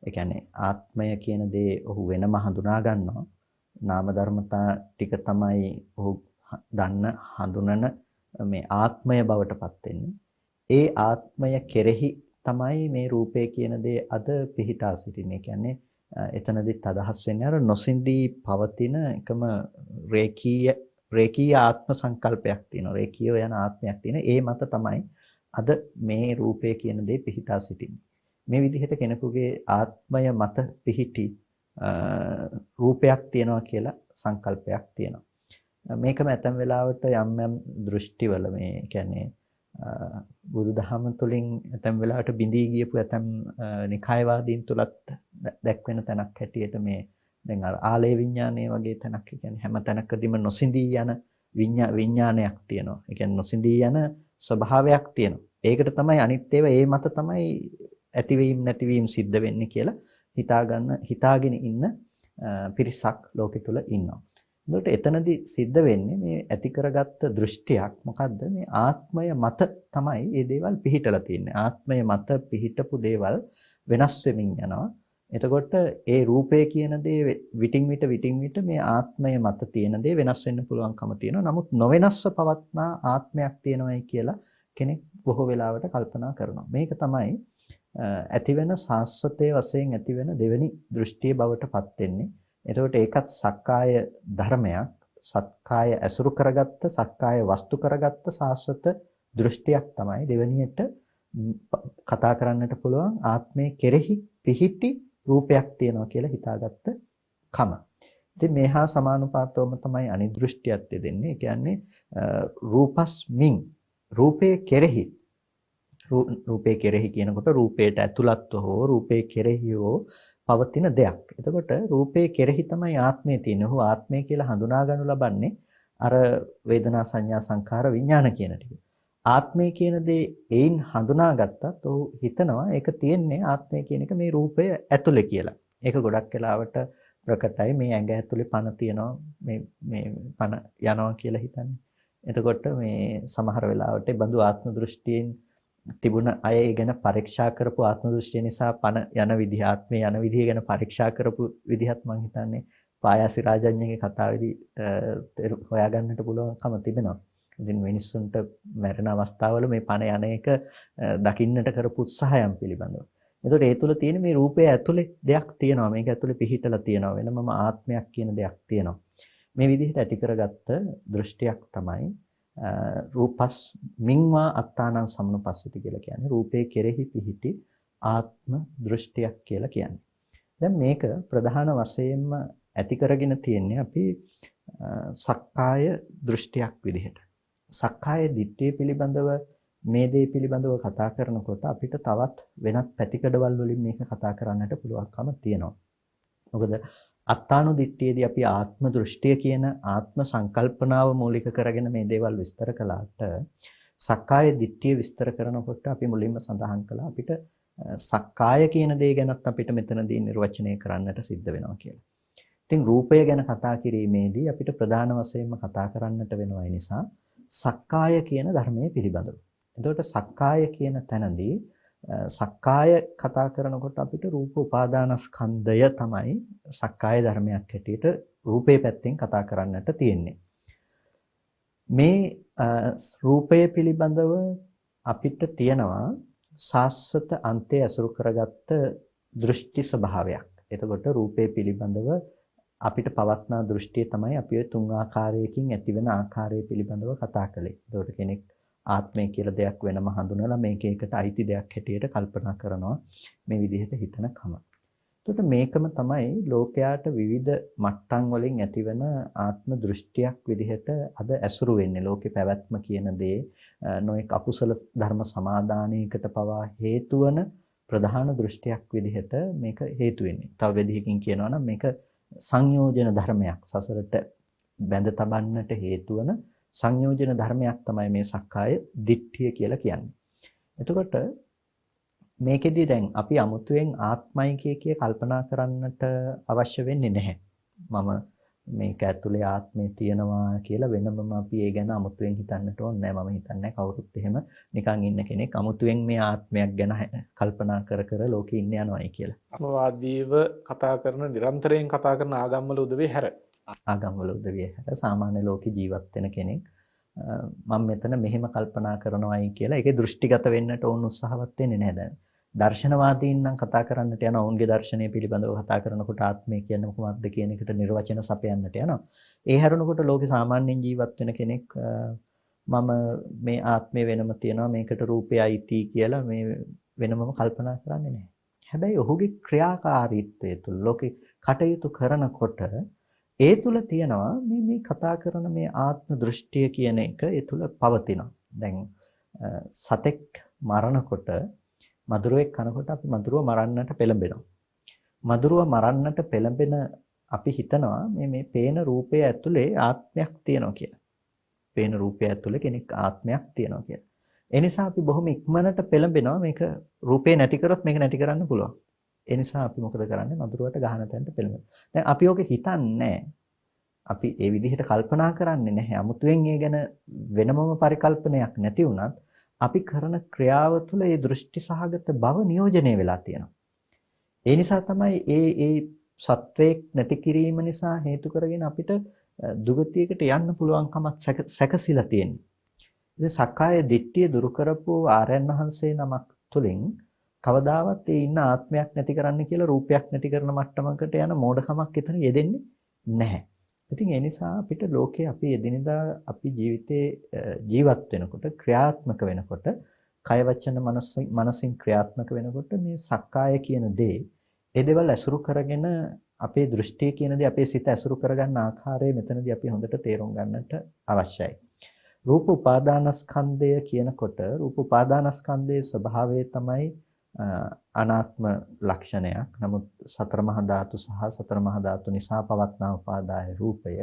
ඒ කියන්නේ ආත්මය කියන දේ ඔහු වෙනම හඳුනා ගන්නවා. නාම ධර්මතා ටික තමයි ඔහු දන්න හඳුනන මේ ආත්මය බවට පත් වෙන්නේ. ඒ ආත්මය කෙරෙහි තමයි මේ රූපය කියන දේ අද පිහිටා සිටින්නේ. කියන්නේ එතනදිත් අදහස් වෙන්නේ අර නොසින්දී පවතින එකම රේකීය ආත්ම සංකල්පයක් තියෙනවා. රේකීය යන ආත්මයක් තියෙන. ඒ මත තමයි අද මේ රූපය කියන දේ පිහිටා සිටින්නේ. මේ විදිහට කෙනෙකුගේ ආත්මය මත පිහිටි රූපයක් තියෙනවා කියලා සංකල්පයක් තියෙනවා. මේකම ඇතැම් වෙලාවට යම් යම් දෘෂ්ටිවල මේ කියන්නේ බුදුදහම තුළින් ඇතැම් වෙලාවට බිඳී ගියපු ඇතැම් නිකායවාදීන් තුලත් දැක්වෙන තැනක් හැටියට මේ දැන් අර ආලේ විඥානය වගේ තැනක් කියන්නේ හැම තැනකදීම නොසිඳී යන විඥානයක් තියෙනවා. ඒ කියන්නේ නොසිඳී යන ස්වභාවයක් තියෙනවා. ඒකට තමයි අනිත් ඒවා ඒ මත තමයි ඇතිවීම නැතිවීම සිද්ධ වෙන්නේ කියලා හිතාගෙන ඉන්න පිරිසක් ලෝකෙ තුල ඉන්නවා. එතකොට එතනදී සිද්ධ වෙන්නේ මේ ඇති කරගත්ත දෘෂ්ටියක් මොකද්ද? මේ ආත්මය මත තමයි මේ දේවල් පිහිටලා තියෙන්නේ. ආත්මය මත පිහිටපු දේවල් වෙනස් වෙමින් යනවා. එතකොට ඒ රූපය කියන දේ විටින් විට මේ ආත්මය මත තියෙන දේ වෙනස් වෙන්න පුළුවන්කම තියෙනවා. නමුත් නොවෙනස්ව පවත්නා ආත්මයක් තියෙනවායි කියලා කෙනෙක් බොහෝ වෙලාවට කල්පනා කරනවා. මේක තමයි ඇතිවෙන සාස්වතයේ වශයෙන් ඇතිවෙන දෙවෙනි දෘෂ්ටිය බවට පත් වෙන්නේ. එතකොට ඒකත් සක්කාය ධර්මයක්. සක්කාය ඇසුරු කරගත්ත, සක්කාය වස්තු කරගත්ත සාස්වත දෘෂ්ටියක් තමයි දෙවෙනියට කතා කරන්නට පුළුවන් ආත්මයේ කෙරෙහි පිහිටි රූපයක් තියෙනවා කියලා හිතාගත්ත කම. ඉතින් මේ හා සමානුපාතවම තමයි අනිදෘෂ්ටියත් දෙන්නේ. ඒ කියන්නේ රූපස්මින් රූපයේ කෙරෙහි රූපේ කෙරෙහි කියනකොට රූපයට ඇතුළත්ව හෝ රූපේ කෙරෙහි හෝ පවතින දෙයක්. එතකොට රූපේ කෙරෙහි තමයි ආත්මය තියෙන්නේ. ඔහු ආත්මය කියලා හඳුනා ගන්නු ලබන්නේ අර වේදනා සංඥා සංඛාර විඥාන කියන ටික. ආත්මය කියන දේ එයින් හඳුනාගත්තත් ඔහු හිතනවා ඒක තියෙන්නේ ආත්මය කියන එක මේ රූපය ඇතුලේ කියලා. ඒක ගොඩක් වෙලාවට ප්‍රකටයි මේ ඇඟ ඇතුලේ පණ තියෙනවා මේ පණ යනවා කියලා හිතන්නේ. එතකොට මේ සමහර වෙලාවට බඳු ආත්ම දෘෂ්ටියෙන් තිබුණ අය ඒ ගැන පරීක්ෂා කරපු ආත්ම දෘෂ්ටිය නිසා පණ යන විදිහ ආත්මය යන විදිහ ගැන පරීක්ෂා කරපු විදිහත් මම හිතන්නේ පායාසි රාජඤ්ඤගේ කතාවේදී හොයාගන්නට පුළුවන්කම තිබෙනවා. ඉතින් මිනිස්සුන්ට මැරෙන අවස්ථාවල මේ පණ යන එක දකින්නට කරපු උත්සාහයන් පිළිබඳව. එතකොට ඒ තුල තියෙන මේ රූපය ඇතුලේ දෙයක් තියෙනවා. මේක ඇතුලේ පිහිටලා තියෙනවා. වෙනමම ආත්මයක් කියන දෙයක් තියෙනවා. මේ විදිහට ඇති කරගත්ත දෘෂ්ටියක් තමයි රූපස් මින්වා අත්තානං සම්නුපස්සති කියලා කියන්නේ. රූපේ කෙරෙහි පිහිටි ආත්ම දෘෂ්ටියක් කියලා කියන්නේ. දැන් මේක ප්‍රධාන වශයෙන්ම ඇති කරගෙන තියෙන්නේ අපි සක්කාය දෘෂ්ටියක් විදිහට. සක්කාය දිට්ඨිය පිළිබඳව මේ දේ පිළිබඳව කතා කරනකොට අපිට තවත් වෙනත් පැතිකඩවල් වලින් මේක කතා කරන්නට පුළුවන්කම තියෙනවා. මොකද අත්තානු දිට්ඨියේදී අපි ආත්ම දෘෂ්ටිය කියන ආත්ම සංකල්පනාව මූලික කරගෙන මේ දේවල් විස්තර කළාට සක්කාය දිට්ඨිය විස්තර කරනකොට අපි මුලින්ම සඳහන් කළා අපිට සක්කාය කියන දේ ගැනත් අපිට මෙතනදී නිර්වචනය කරන්නට සිද්ධ වෙනවා කියලා. ඉතින් රූපය ගැන කතා කිරීමේදී අපිට ප්‍රධාන වශයෙන්ම කතා කරන්නට වෙනවා ඒ නිසා සක්කාය කියන ධර්මයේ පිළිබඳව. එතකොට සක්කාය කියන තැනදී සක්කාය කතා කරනකොට අපිට රූප උපාදානස්කන්ධය තමයි සක්කාය ධර්මයක් හැටියට රූපේ පැත්තෙන් කතා කරන්නට තියෙන්නේ. මේ රූපය පිළිබඳව අපිට තියෙනවා සාස්වත අන්තය අසුරු කරගත්ත දෘෂ්ටි ස්වභාවයක්. එතකොට රූපේ පිළිබඳව අපිට පවත්නා දෘෂ්ටිය තමයි අපි ඔය තුන් ආකාරයකින් ඇතිවෙන ආකාරය පිළිබඳව කතා කළේ. එතකොට කෙනෙක් ආත්මය කියලා දෙයක් වෙනම හඳුනලා මේක එකට අයිති දෙයක් හැටියට කල්පනා කරනවා මේ විදිහට හිතන කම. එතකොට මේකම තමයි ලෝකයාට විවිධ මට්ටම් වලින් ඇතිවෙන ආත්ම දෘෂ්ටියක් විදිහට අද ඇසුරු වෙන්නේ. ලෝකේ පැවැත්ම කියන දේ නොඑක අකුසල ධර්ම සමාදානයකට පවා හේතු වන ප්‍රධාන දෘෂ්ටියක් විදිහට මේක හේතු වෙන්නේ. තව විදිහකින් කියනවා නම් මේක සංයෝජන ධර්මයක්. සසරට බැඳ තබන්නට හේතු වන සංයෝජන ධර්මයක් තමයි මේ සක්කාය දිට්ඨිය කියලා කියන්නේ. එතකොට මේකෙදි දැන් අපි අමුතුවෙන් ආත්මයි කිය කල්පනා කරන්නට අවශ්‍ය වෙන්නේ නැහැ. මම මේක ඇතුලේ ආත්මය තියෙනවා කියලා වෙනමම අපි ඒ ගැන අමුතුවෙන් හිතන්නට ඕනේ නැහැ. මම හිතන්නේ කවුරුත් එහෙම නිකන් ඉන්න කෙනෙක් අමුතුවෙන් මේ ආත්මයක් ගැන කල්පනා කර ලෝකේ ඉන්න යනවායි කියලා. ආත්මවාදීව කතා කරන නිරන්තරයෙන් කතා කරන ආගම්වල උදවිය හැර ආගම්වල උදවිය හැර සාමාන්‍ය ලෝකේ ජීවත් වෙන කෙනෙක් මම මෙතන මෙහෙම කල්පනා කරනවායි කියලා ඒකේ දෘෂ්ටිගත වෙන්නට ඕන උත්සාහවත් වෙන්නේ නැහැ දැන්. දර්ශනවාදීන් නම් කතා කරන්නට යන ඔවුන්ගේ දර්ශනය පිළිබඳව කතා කරනකොට ආත්මය කියන්නේ මොකක්ද කියන එකට නිර්වචන සපයන්නට යනවා. ඒ හැරුණකොට ලෝකේ සාමාන්‍යයෙන් ජීවත් වෙන කෙනෙක් මම මේ ආත්මය වෙනම තියනවා මේකට රූපයයි තී කියලා මේ වෙනමම කල්පනා කරන්නේ නැහැ. හැබැයි ඔහුගේ ක්‍රියාකාරීත්වය තුළ ලෝකේ කටයුතු කරනකොට ඒ තුල තියෙනවා මේ කතා කරන මේ ආත්ම දෘෂ්ටිය කියන එක ඒ තුල පවතිනවා. දැන් සතෙක් මරනකොට මදුරුවෙක් කනකොට අපි මදුරුව මරන්නට පෙළඹෙනවා. මදුරුව මරන්නට පෙළඹෙන අපි හිතනවා මේ පේන රූපය ඇතුලේ ආත්මයක් තියෙනවා කියලා. පේන රූපය ඇතුලේ කෙනෙක් ආත්මයක් තියෙනවා කියලා. ඒ නිසා අපි බොහොම ඉක්මනට පෙළඹෙනවා මේක රූපේ නැති කරොත් මේක නැති කරන්න පුළුවන්. ඒ නිසා අපි මොකද කරන්නේ මදුරුවට ගහන තැනට පෙළඹෙනවා. දැන් අපි ඔක හිතන්නේ අපි ඒ විදිහට කල්පනා කරන්නේ නැහැ. 아무තුවෙන් ඒ ගැන වෙනමම පරිකල්පනයක් නැති වුණත් අපි කරන ක්‍රියාව තුළ ඒ දෘෂ්ටි සහගත බව නියෝජනය වෙලා තියෙනවා. ඒ නිසා තමයි ඒ සත්වයක් නැති කිරීම නිසා හේතු කරගෙන අපිට දුගතියකට යන්න පුළුවන්කමක් සැකසීලා තියෙන්නේ. ඉතින් සක්කාය දිට්ඨිය දුරු කරපු ආර්යයන් වහන්සේ නමක් තුලින් කවදාවත් ඒ ඉන්න ආත්මයක් නැති කරන්න කියලා රූපයක් නැති කරන මට්ටමකට යන මෝඩකමක් එතන යෙදෙන්නේ නැහැ. ඉතින් ඒ නිසා අපිට ලෝකේ අපි එදිනෙදා අපි ජීවිතේ ජීවත් වෙනකොට ක්‍රියාත්මක වෙනකොට කය වචන මනසින් ක්‍රියාත්මක වෙනකොට මේ සක්කාය කියන දේ ඒ දේවල් ඇසුරු කරගෙන අපේ දෘෂ්ටිය කියන දේ අපේ සිත ඇසුරු කරගන්න ආකාරය මෙතනදී අපි හොඳට තේරුම් ගන්නට අවශ්‍යයි. රූප උපාදානස්කන්ධය කියනකොට රූප උපාදානස්කන්ධයේ ස්වභාවය තමයි අනාත්ම ලක්ෂණයක්. නමුත් සතර මහා ධාතු සහ සතර මහා ධාතු නිසා පවත්නා උපාදාය රූපය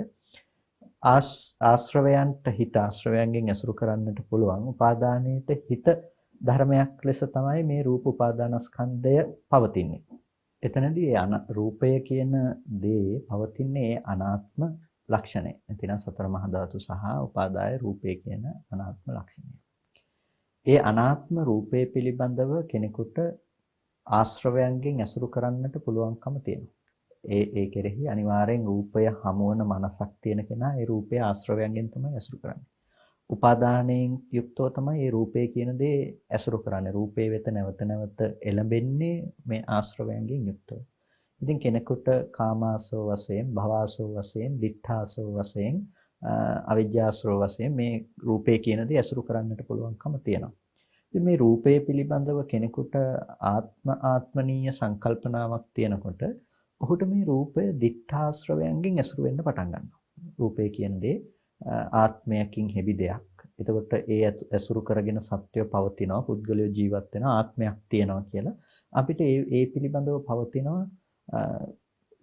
ආශ්‍රවයන්ට හිත ආශ්‍රවයන්ගෙන් ඇසුරු කරන්නට පුළුවන් උපාදානයේට හිත ධර්මයක් ලෙස තමයි මේ රූප උපාදානස්කන්ධය පවතින්නේ. එතනදී රූපය කියන දේ පවතින්නේ අනාත්ම ලක්ෂණය. එතන සතර මහා ධාතු සහ උපාදාය රූපය කියන අනාත්ම ලක්ෂණය. ඒ අනාත්ම රූපය පිළිබඳව කෙනෙකුට ආශ්‍රවයන්ගෙන් ඇසුරු කරන්නට පුළුවන්කම තියෙනවා. ඒ කෙරෙහි අනිවාර්යෙන් රූපය හමුවන මනසක් තියෙන කෙනා ඒ රූපය ආශ්‍රවයන්ගෙන් තමයි ඇසුරු කරන්නේ. උපාදානයෙන් යුක්තව තමයි මේ රූපය කියන දේ ඇසුරු කරන්නේ. රූපේ වෙත නැවත නැවත එළඹෙන්නේ මේ ආශ්‍රවයන්ගෙන් යුක්තව. ඉතින් කෙනෙකුට කාමාසෝ වශයෙන්, භවාසෝ වශයෙන්, දිඨාසෝ වශයෙන්, අවිජ්ජාසෝ වශයෙන් මේ රූපේ කියන දේ ඇසුරු කරන්නට පුළුවන්කම තියෙනවා. ඉතින් මේ රූපය පිළිබඳව කෙනෙකුට ආත්මනීය සංකල්පනාවක් තියෙනකොට ඔහුට මේ රූපය දිඨාශ්‍රවයන්ගෙන් ඇසුරු වෙන්න පටන් ගන්නවා. රූපය කියන දේ ආත්මයකින් හෙබි දෙයක්. එතකොට ඒ ඇසුරු කරගෙන සත්‍යය පවතිනවා, පුද්ගලයෝ ජීවත් වෙනවා, ආත්මයක් තියෙනවා කියලා අපිට ඒ පිළිබඳව පවතිනවා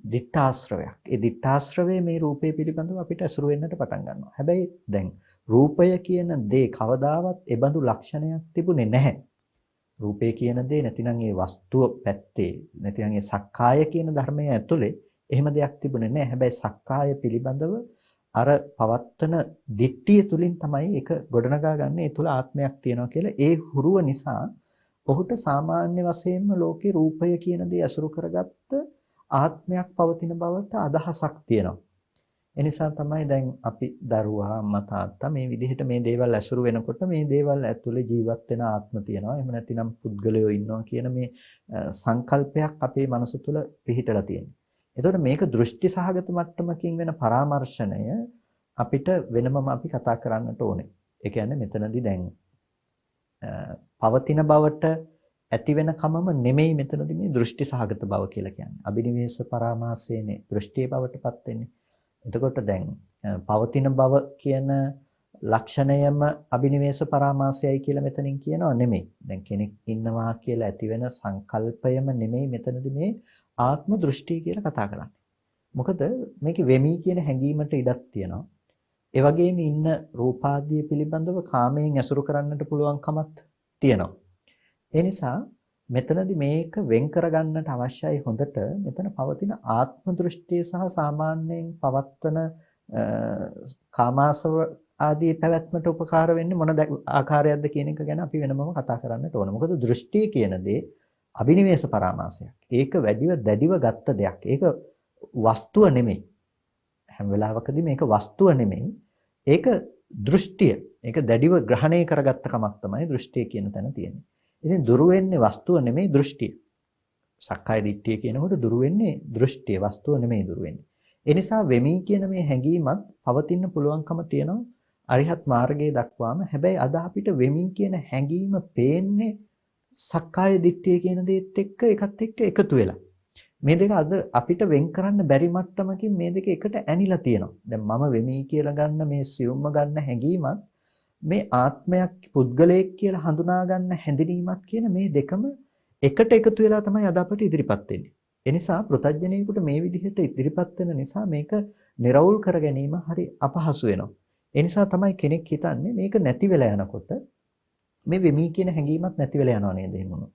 දිඨාශ්‍රවයක්. ඒ දිඨාශ්‍රවයේ මේ රූපය පිළිබඳව අපිට ඇසුරු වෙන්නට පටන් ගන්නවා. හැබැයි දැන් රූපය කියන දේ කවදාවත් ඒ බඳු ලක්ෂණයක් තිබුණේ නැහැ. රූපය කියන දේ නැතිනම් ඒ වස්තුව පැත්තේ නැතිනම් ඒ සක්කාය කියන ධර්මය ඇතුලේ එහෙම දෙයක් තිබුණේ නැහැ. හැබැයි සක්කාය පිළිබඳව අර පවත්තන දිට්ඨිය තුලින් තමයි ඒක ගොඩනගා ගන්න. ඒ තුල ආත්මයක් තියෙනවා කියලා ඒ හුරුව නිසා ඔහුට සාමාන්‍ය වශයෙන්ම ලෝකේ රූපය කියන දේ අසුරු කරගත්ත ආත්මයක් පවතින බවට අදහසක් තියෙනවා. ඒ නිසා තමයි දැන් අපි දරුවා අම්මා තාත්තා මේ විදිහට මේ දේවල් ඇසුරු වෙනකොට මේ දේවල් ඇතුලේ ජීවත් වෙන ආත්ම තියෙනවා. එහෙම නැතිනම් පුද්ගලයෝ ඉන්නවා කියන මේ සංකල්පයක් අපේ මනස තුල පිහිටලා තියෙනවා. එතකොට මේක දෘෂ්ටි සහගත මට්ටමකින් වෙන පරාමර්ශණය අපිට වෙනමම අපි කතා කරන්නට ඕනේ. ඒ කියන්නේ මෙතනදී දැන් පවතින බවට ඇති වෙන කමම නෙමෙයි මෙතනදී මේ දෘෂ්ටි සහගත බව කියලා කියන්නේ. අබිනිවේෂ පරාමාසයනේ දෘෂ්ටියේ බවටපත් වෙන්නේ. එතකොට දැන් පවතින බව කියන ලක්ෂණයම අබිනිවේෂ පරාමාසයයි කියලා මෙතනින් කියනව නෙමෙයි. දැන් කෙනෙක් ඉන්නවා කියලා ඇති වෙන සංකල්පයම නෙමෙයි මෙතනදී මේ ආත්ම දෘෂ්ටි කියලා කතා කරන්නේ. මොකද මේකේ වෙමි කියන හැඟීමට ඉඩක් තියෙනවා. ඒ වගේම ඉන්න රූපාදිය පිළිබඳව කාමයෙන් ඇසුරු කරන්නට පුළුවන්කමක් තියෙනවා. ඒ නිසා මෙතනදී මේක වෙන් කරගන්නට අවශ්‍යයි හොඳට මෙතන පවතින ආත්ම දෘෂ්ටිය සහ සාමාන්‍යයෙන් පවත්වන කාමාසව ආදී පැවැත්මට උපකාර වෙන්නේ මොන ආකාරයක්ද කියන එක ගැන අපි වෙනමම කතා කරන්නට ඕන. මොකද දෘෂ්ටිය කියන දේ අබිනිවේෂ පරාමාසයක්. ඒක දැඩිව ගත්ත දෙයක්. ඒක වස්තුව නෙමෙයි. හැම වෙලාවකදී මේක වස්තුව නෙමෙයි. ඒක දෘෂ්ටිය. ඒක දැඩිව ග්‍රහණය කරගත්ත කමක් තමයි දෘෂ්ටිය කියන තැන තියෙන්නේ. ඉතින් දුරු වෙන්නේ වස්තුව නෙමෙයි දෘෂ්ටිය. සක්කාය දිට්ඨිය කියනකොට දුරු වෙන්නේ දෘෂ්ටිය, වස්තුව නෙමෙයි දුරු වෙන්නේ. ඒ නිසා වෙමි කියන මේ හැඟීමත් පවතින්න පුළුවන්කම තියෙනවා අරිහත් මාර්ගයේ දක්වාම. හැබැයි අද අපිට වෙමි කියන හැඟීම පේන්නේ සක්කාය දිට්ඨිය කියන දේත් එක්ක එකත් එක්ක එකතු වෙලා. මේ දෙක අද අපිට වෙන් කරන්න බැරි මට්ටමකින් මේ දෙක එකට ඇනිලා තියෙනවා. දැන් මම වෙමි කියලා ගන්න මේ සියුම්ම ගන්න හැඟීමත් මේ ආත්මයක් පුද්ගලයෙක් කියලා හඳුනා ගන්න හැඳිනීමක් කියන මේ දෙකම එකට එකතු වෙලා තමයි අද අපිට ඉදිරිපත් වෙන්නේ. ඒ නිසා පෘථග්ජනයෙකුට මේ විදිහට ඉදිරිපත් වෙන නිසා මේක නිර්වුල් කර ගැනීම හරි අපහසු වෙනවා. ඒ නිසා තමයි කෙනෙක් හිතන්නේ මේක නැති වෙලා යනකොට මේ වෙමි කියන හැඟීමක් නැති වෙලා යනවා නේද එහෙම වුණොත්.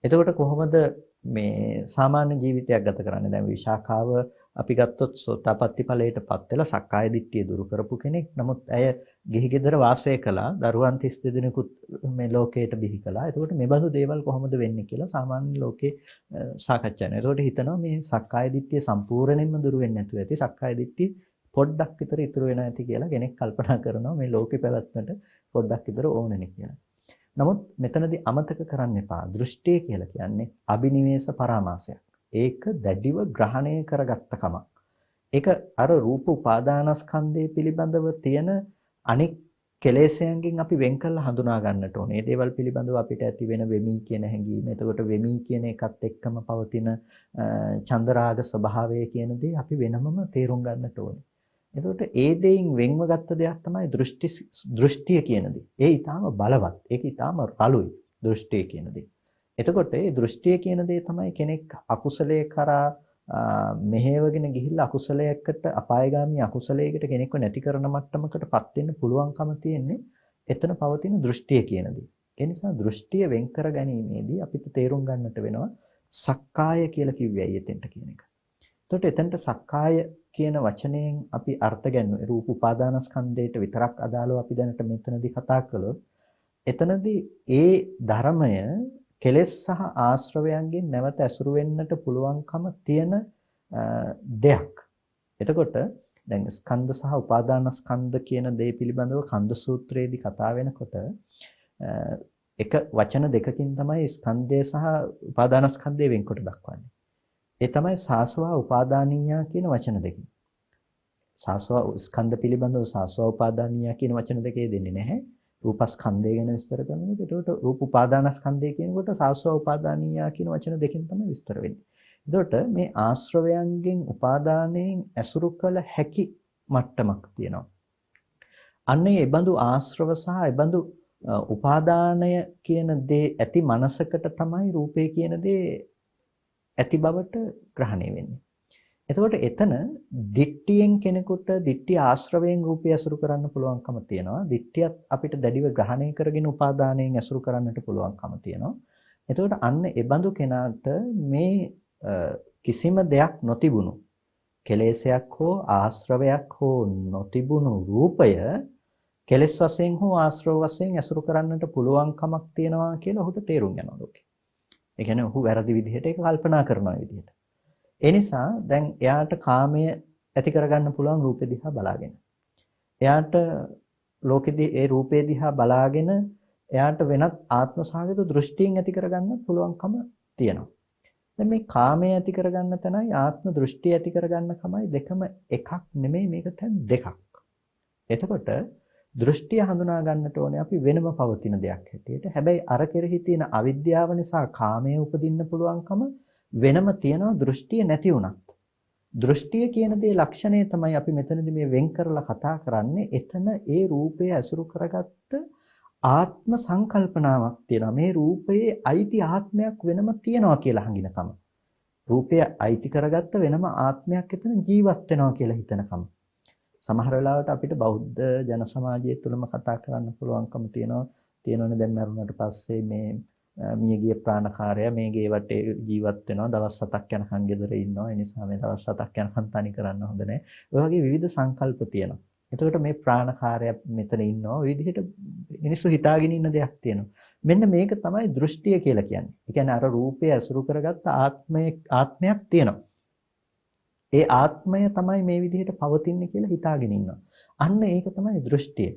එතකොට කොහොමද මේ සාමාන්‍ය ජීවිතයක් ගත කරන්නේ? දැන් විශාඛාව අපි ගත්තොත් සෝතාපට්ටි ඵලයටපත් වෙලා සක්කාය දිට්ඨිය දුරු කරපු කෙනෙක්. නමුත් ඇය ගිහි ගෙදර වාසය කළා. දරුවන් 32 දෙනෙකුත් මේ ලෝකයට බිහි කළා. එතකොට මේ බඳු දේවල් කොහොමද වෙන්නේ කියලා සාමාන්‍ය ලෝකේ සාකච්ඡා කරනවා. එතකොට හිතනවා මේ සක්කාය දිට්ඨිය සම්පූර්ණයෙන්ම දුරු වෙන්නේ නැතුව ඇති. සක්කාය දිට්ඨිය පොඩ්ඩක් විතර ඉතුරු වෙනවා ඇති කියලා කෙනෙක් කල්පනා කරනවා මේ ලෝකේ පැවැත්මට පොඩ්ඩක් විතර ඕනනේ කියලා. නමුත් මෙතනදී අමතක කරන්න එපා. දෘෂ්ටිය කියලා කියන්නේ අබිනිවේෂ පරාමාසයක්. ඒක දැඩිව ග්‍රහණය කරගත්ත කමක්. ඒක අර රූප උපාදානස්කන්ධය පිළිබඳව තියෙන අනික් කෙලෙසයන්ගෙන් අපි වෙන් කරලා හඳුනා ගන්නට ඕනේ. මේ දේවල් පිළිබඳව අපිට ඇති වෙන වෙමි කියන හැඟීම. එතකොට වෙමි කියන එකත් එක්කම පවතින චන්දරාග ස්වභාවය කියන දේ අපි වෙනමම තේරුම් ගන්නට ඕනේ. එතකොට ඒ දෙයින් වෙන්ව ගත්ත දෙයක් තමයි දෘෂ්ටිය කියන දේ. ඒ ඊටාම බලවත්. ඒක ඊටාම රළුයි දෘෂ්ටිය කියන දේ. එතකොට මේ දෘෂ්ටිය කියන දේ තමයි කෙනෙක් අකුසලයේ කරා මෙහෙවගෙන ගිහිල්ලා අකුසලයකට අපායগামী අකුසලයකට කෙනෙක්ව නැති කරන මට්ටමකටපත් වෙන්න පුළුවන්කම තියෙන්නේ එතන පවතින දෘෂ්ටිය කියන දේ. ඒ නිසා දෘෂ්ටිය වෙන් කර ගැනීමේදී අපිට තේරුම් ගන්නට වෙනවා සක්කාය කියලා කිව්වයි එතෙන්ට කියන එක. එතකොට එතනට සක්කාය කියන වචනයෙන් අපි අර්ථ ගැන්වෙ රූප උපාදානස්කන්ධයට විතරක් අදාළව අපි දැනට මෙතනදී කතා කළොත් එතනදී ඒ ධර්මය කෙලෙස් සහ ආශ්‍රවයන්ගෙන් නැවත ඇසුරු වෙන්නට පුළුවන්කම තියෙන දෙයක්. එතකොට දැන් ස්කන්ධ සහ උපාදානස්කන්ධ කියන දේ පිළිබඳව කන්ද සූත්‍රයේදී කතා වෙනකොට එක වචන දෙකකින් තමයි ස්කන්ධය සහ උපාදානස්කන්ධය වෙන්කොට දක්වන්නේ. ඒ තමයි සාස්වා උපාදානීය කියන වචන දෙකකින්. සාස්වා ස්කන්ධ පිළිබඳව සාස්වා උපාදානීය කියන වචන දෙකේ දෙන්නේ නැහැ. රූපස්කන්ධය ගැන විස්තර කරනකොට එතකොට රූප උපාදානස්කන්ධය කියනකොට සාස්වා උපාදානීය කියන වචන දෙකෙන් තමයි විස්තර වෙන්නේ. එතකොට මේ ආශ්‍රවයන්ගෙන් උපාදානයෙන් ඇසුරු කළ හැකි මට්ටමක් තියෙනවා. අන්න ඒ බඳු ආශ්‍රව සහ ඒ බඳු උපාදානය කියන දේ ඇති මනසකට තමයි රූපේ කියන දේ ඇති බවට ග්‍රහණය වෙන්නේ. එතකොට එතන දිට්ඨියෙන් කෙනෙකුට දිට්ඨි ආශ්‍රවයෙන් රූපය ඇසුරු කරන්න පුළුවන්කම තියෙනවා. දිට්ඨියත් අපිට දැඩිව ග්‍රහණය කරගෙන උපාදානයෙන් ඇසුරු කරන්නට පුළුවන්කම තියෙනවා. එතකොට අන්න ඒ බඳු කෙනාට මේ කිසිම දෙයක් නොතිබුණු කෙලෙසයක් හෝ ආශ්‍රවයක් හෝ නොතිබුණු රූපය කෙලෙස් වශයෙන් හෝ ආශ්‍රව වශයෙන් ඇසුරු කරන්නට පුළුවන්කමක් තියෙනවා කියලා ඔහුට තේරුම් යනවා ලෝකේ. ඒ කියන්නේ ඔහු වැරදි විදිහට ඒක කල්පනා කරන විදිහට. ඒ නිසා දැන් එයාට කාමය ඇති කරගන්න පුළුවන් රූපෙ දිහා බලාගෙන. එයාට ලෝකෙදී ඒ රූපේ දිහා බලාගෙන එයාට වෙනත් ආත්ම සහගත දෘෂ්ටියෙන් ඇති කරගන්න පුළුවන්කම තියෙනවා. දැන් මේ කාමය ඇති කරගන්න තැනයි ආත්ම දෘෂ්ටිය ඇති කරගන්න කමයි දෙකම එකක් නෙමෙයි මේක දැන් දෙකක්. එතකොට දෘෂ්ටිය හඳුනා ගන්නට ඕනේ අපි වෙනම පවතින දෙයක් හැටියට. හැබැයි අර කෙරෙහි තියෙන අවිද්‍යාව නිසා කාමයේ උපදින්න පුළුවන්කම වෙනම තියෙනවා දෘෂ්ටිය නැති වුණත්. දෘෂ්ටිය කියන දේ ලක්ෂණය තමයි අපි මෙතනදී මේ වෙන් කරලා කතා කරන්නේ. එතන ඒ රූපය ඇසුරු කරගත්ත ආත්ම සංකල්පනාවක් තියෙනවා. මේ රූපයේ අයිති ආත්මයක් වෙනම තියෙනවා කියලා හංගිනකම. රූපය අයිති කරගත්ත වෙනම ආත්මයක් එතන ජීවත් වෙනවා කියලා හිතනකම. සමහර වෙලාවට අපිට බෞද්ධ ජන සමාජය තුළම කතා කරන්න පුළුවන්කම තියෙනවනේ දැන් මරුණට පස්සේ මේ මියගිය ප්‍රාණකාරයා මේ ගේ වටේ ජීවත් වෙනවා දවස් 7ක් යනකම් ගෙදර ඉන්නවා. ඒ නිසා මේ දවස් 7ක් යනකම් තනි කරන්න හොඳ නැහැ. ඔය වගේ විවිධ සංකල්ප තියෙනවා. එතකොට මේ ප්‍රාණකාරයා මෙතන ඉන්නවා. ওই විදිහට මිනිස්සු හිතාගෙන ඉන්න දෙයක් තියෙනවා. මෙන්න මේක තමයි දෘෂ්ටිය කියලා කියන්නේ. ඒ කියන්නේ අර රූපය අසුරු කරගත්ත ආත්මයක් තියෙනවා. ඒ ආත්මය තමයි මේ විදිහට පවතින්නේ කියලා හිතාගෙන ඉන්නවා. අන්න ඒක තමයි දෘෂ්ටිය.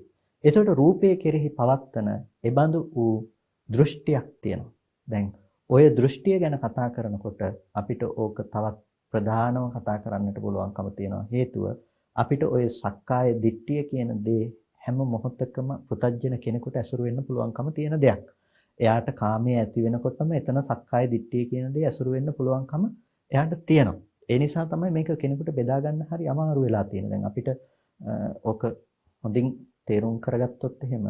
එතකොට රූපයේ කෙරෙහි පවත්තන එබඳු වූ දෘෂ්ටියක් තියෙනවා. දැන් ඔය දෘෂ්ටිය ගැන කතා කරනකොට අපිට ඕක තවත් ප්‍රධානව කතා කරන්නට පුළුවන්කම තියෙනවා. හේතුව අපිට ඔය සක්කාය දිට්ඨිය කියන දේ හැම මොහොතකම පෘථජ්ජන කෙනෙකුට ඇසුරු වෙන්න පුළුවන්කම තියෙන දෙයක්. එයාට කාමයේ ඇති වෙනකොටම එතන සක්කාය දිට්ඨිය කියන දේ ඇසුරු වෙන්න පුළුවන්කම එයාට තියෙනවා. ඒ නිසා තමයි මේක කෙනෙකුට බෙදා ගන්න හරි අමාරු වෙලා තියෙන්නේ. දැන් අපිට ඕක හොඳින් තේරුම් කරගත්තොත් එහෙම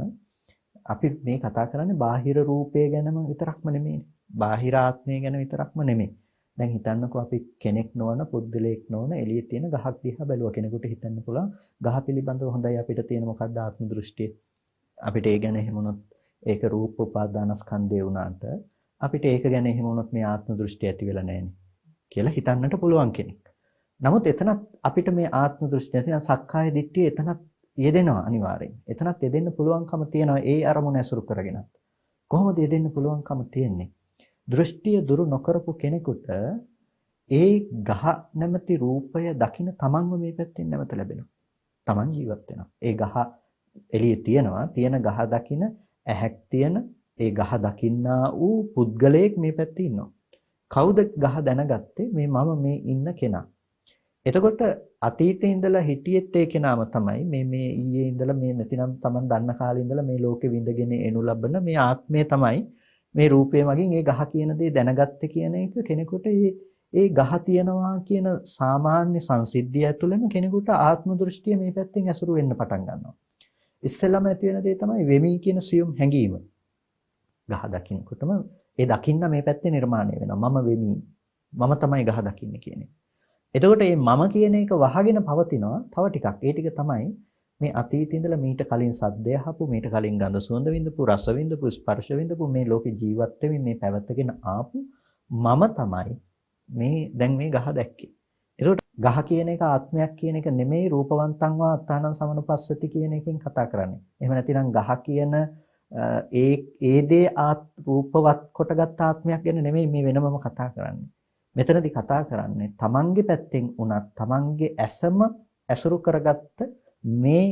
අපි මේ කතා කරන්නේ බාහිර රූපය ගැනම විතරක්ම නෙමෙයි. බාහිර ආත්මය ගැන විතරක්ම නෙමෙයි. දැන් හිතන්නකෝ අපි කෙනෙක් නොවන පුද්ගලයෙක් නොවන එළියේ තියෙන ගහක් දිහා බැලුවා කෙනෙකුට හිතන්න පුළුවන් ගහ පිළිබඳව හොඳයි අපිට තියෙන මොකක්ද ආත්ම දෘෂ්ටිය. අපිට ඒ ගැන එහෙම වුණොත් ඒක රූප උපාදානස්කන්ධය වුණාට අපිට ඒක ගැන එහෙම වුණොත් මේ ආත්ම දෘෂ්ටිය ඇති වෙලා නැහෙනේ කියලා හිතන්නට පුළුවන් කෙනෙක්. නමුත් එතනත් අපිට මේ ආත්ම දෘෂ්ටිය තියෙන සක්කාය දිට්ඨිය එතනත් යෙදෙනවා අනිවාර්යෙන්. එතනත් යෙදෙන්න පුළුවන්කම තියෙනවා ඒ අරමුණ ඇසුරු කරගෙනත්. කොහොමද යෙදෙන්න පුළුවන්කම තියෙන්නේ? දෘෂ්ටිය දුරු නොකරපු කෙනෙකුට ඒ ගහ නැමැති රූපය දකින්න තමන්ව මේ පැත්තෙන් නැවත ලැබෙනවා. තමන් ජීවත් වෙනවා. ඒ ගහ එළියේ තියෙනවා. තියෙන ගහ දකින්න ඇහැක් තියෙන ඒ ගහ දකින්නා වූ පුද්ගලයෙක් මේ පැත්තේ ඉන්නවා. කවුද ගහ දැනගත්තේ? මම මේ ඉන්න කෙනා. එතකොට අතීතේ ඉඳලා හිටියෙත් ඒ කෙනාම තමයි මේ ඊයේ ඉඳලා මේ නැතිනම් තමන් දන්න කාලේ ඉඳලා මේ ලෝකෙ විඳගෙන එනු ලබන මේ ආත්මය තමයි මේ රූපය මගින් ඒ ගහ කියන දේ දැනගත්තේ කියන එක කෙනෙකුට ඒ ගහ තියනවා කියන සාමාන්‍ය සංසිද්ධිය ඇතුළෙම කෙනෙකුට ආත්ම දෘෂ්ටිය මේ පැත්තෙන් ඇසුරු වෙන්න පටන් ගන්නවා. ඉස්සෙල්ලාම ඇති වෙන දේ තමයි වෙමි කියන සියුම් හැඟීම. ගහ දකින්නකොටම ඒ දකින්න මේ පැත්තේ නිර්මාණය වෙනවා. මම වෙමි. මම තමයි ගහ දකින්නේ කියන එක. එතකොට මේ මම කියන එක වහගෙන පවතිනවා තව ටිකක්. ඒ ටික තමයි මේ අතීතේ ඉඳලා මීට කලින් සද්දය අහපු, මීට කලින් ගඳ සුවඳ විඳපු, රස විඳපු, ස්පර්ශ විඳපු මේ ලෝකේ ජීවත් වෙමින් මේ පැවතගෙන ආපු මම තමයි මේ දැන් මේ ගහ දැක්කේ. ඒකට ගහ කියන එක ආත්මයක් කියන එක නෙමෙයි රූපවන්තං වා අත්තානං සමනුපස්සති කියන එකෙන් කතා කරන්නේ. එහෙම නැතිනම් ගහ කියන ඒ දේ රූපවත් කොටගත් ආත්මයක් ගැන නෙමෙයි මේ වෙනමම කතා කරන්නේ. මෙතනදී කතා කරන්නේ තමන්ගේ පැත්තෙන් උනත් තමන්ගේ ඇසම ඇසුරු කරගත්ත මේ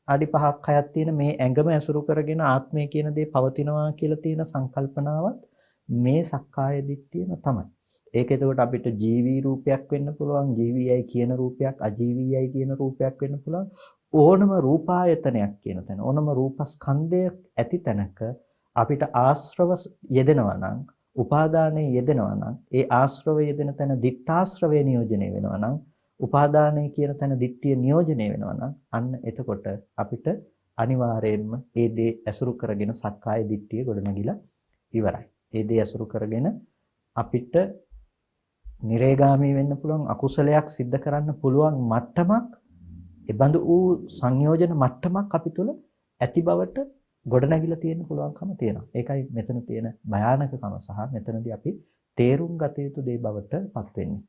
අඩි 5ක් 6ක් තියෙන මේ ඇඟම ඇසුරු කරගෙන ආත්මය කියන දේ පවතිනවා කියලා තියෙන සංකල්පනාවත් මේ සක්කාය දිට්ඨියම තමයි. ඒක එතකොට අපිට ජීවී රූපයක් වෙන්න පුළුවන්, ජීවීයයි කියන රූපයක්, අජීවීයයි කියන රූපයක් වෙන්න පුළුවන්. ඕනම රූපායතනයක් කියන තැන, ඕනම රූපස්කන්ධය ඇති තැනක අපිට ආශ්‍රව යෙදෙනවා නම්, උපාදානයේ යෙදෙනවා නම්, ඒ ආශ්‍රව යෙදෙන තැන දිට්ඨාශ්‍රවය නියෝජනය වෙනවා නම්, උපාදානයේ කියන තැන දිට්ඨිය නියෝජනය වෙනවා නම්, අන්න එතකොට අපිට අනිවාර්යයෙන්ම ඒ දේ ඇසුරු කරගෙන සක්කාය දිට්ඨිය ගොඩනගිලා ඉවරයි. ඒ දේ ඇසුරු කරගෙන අපිට නිරේගාමී වෙන්න පුළුවන්, අකුසලයක් සිද්ධ කරන්න පුළුවන් මට්ටමක්, ඒබඳු වූ සංයෝජන මට්ටමක් අපි තුල ඇති බවට ගොඩනැගිලා තියෙන්න පුළුවන්කම තියෙනවා. ඒකයි මෙතන තියෙන භයානකකම සහ මෙතනදී අපි තේරුම් ගත යුතු දේ බවට පත් වෙන්නේ.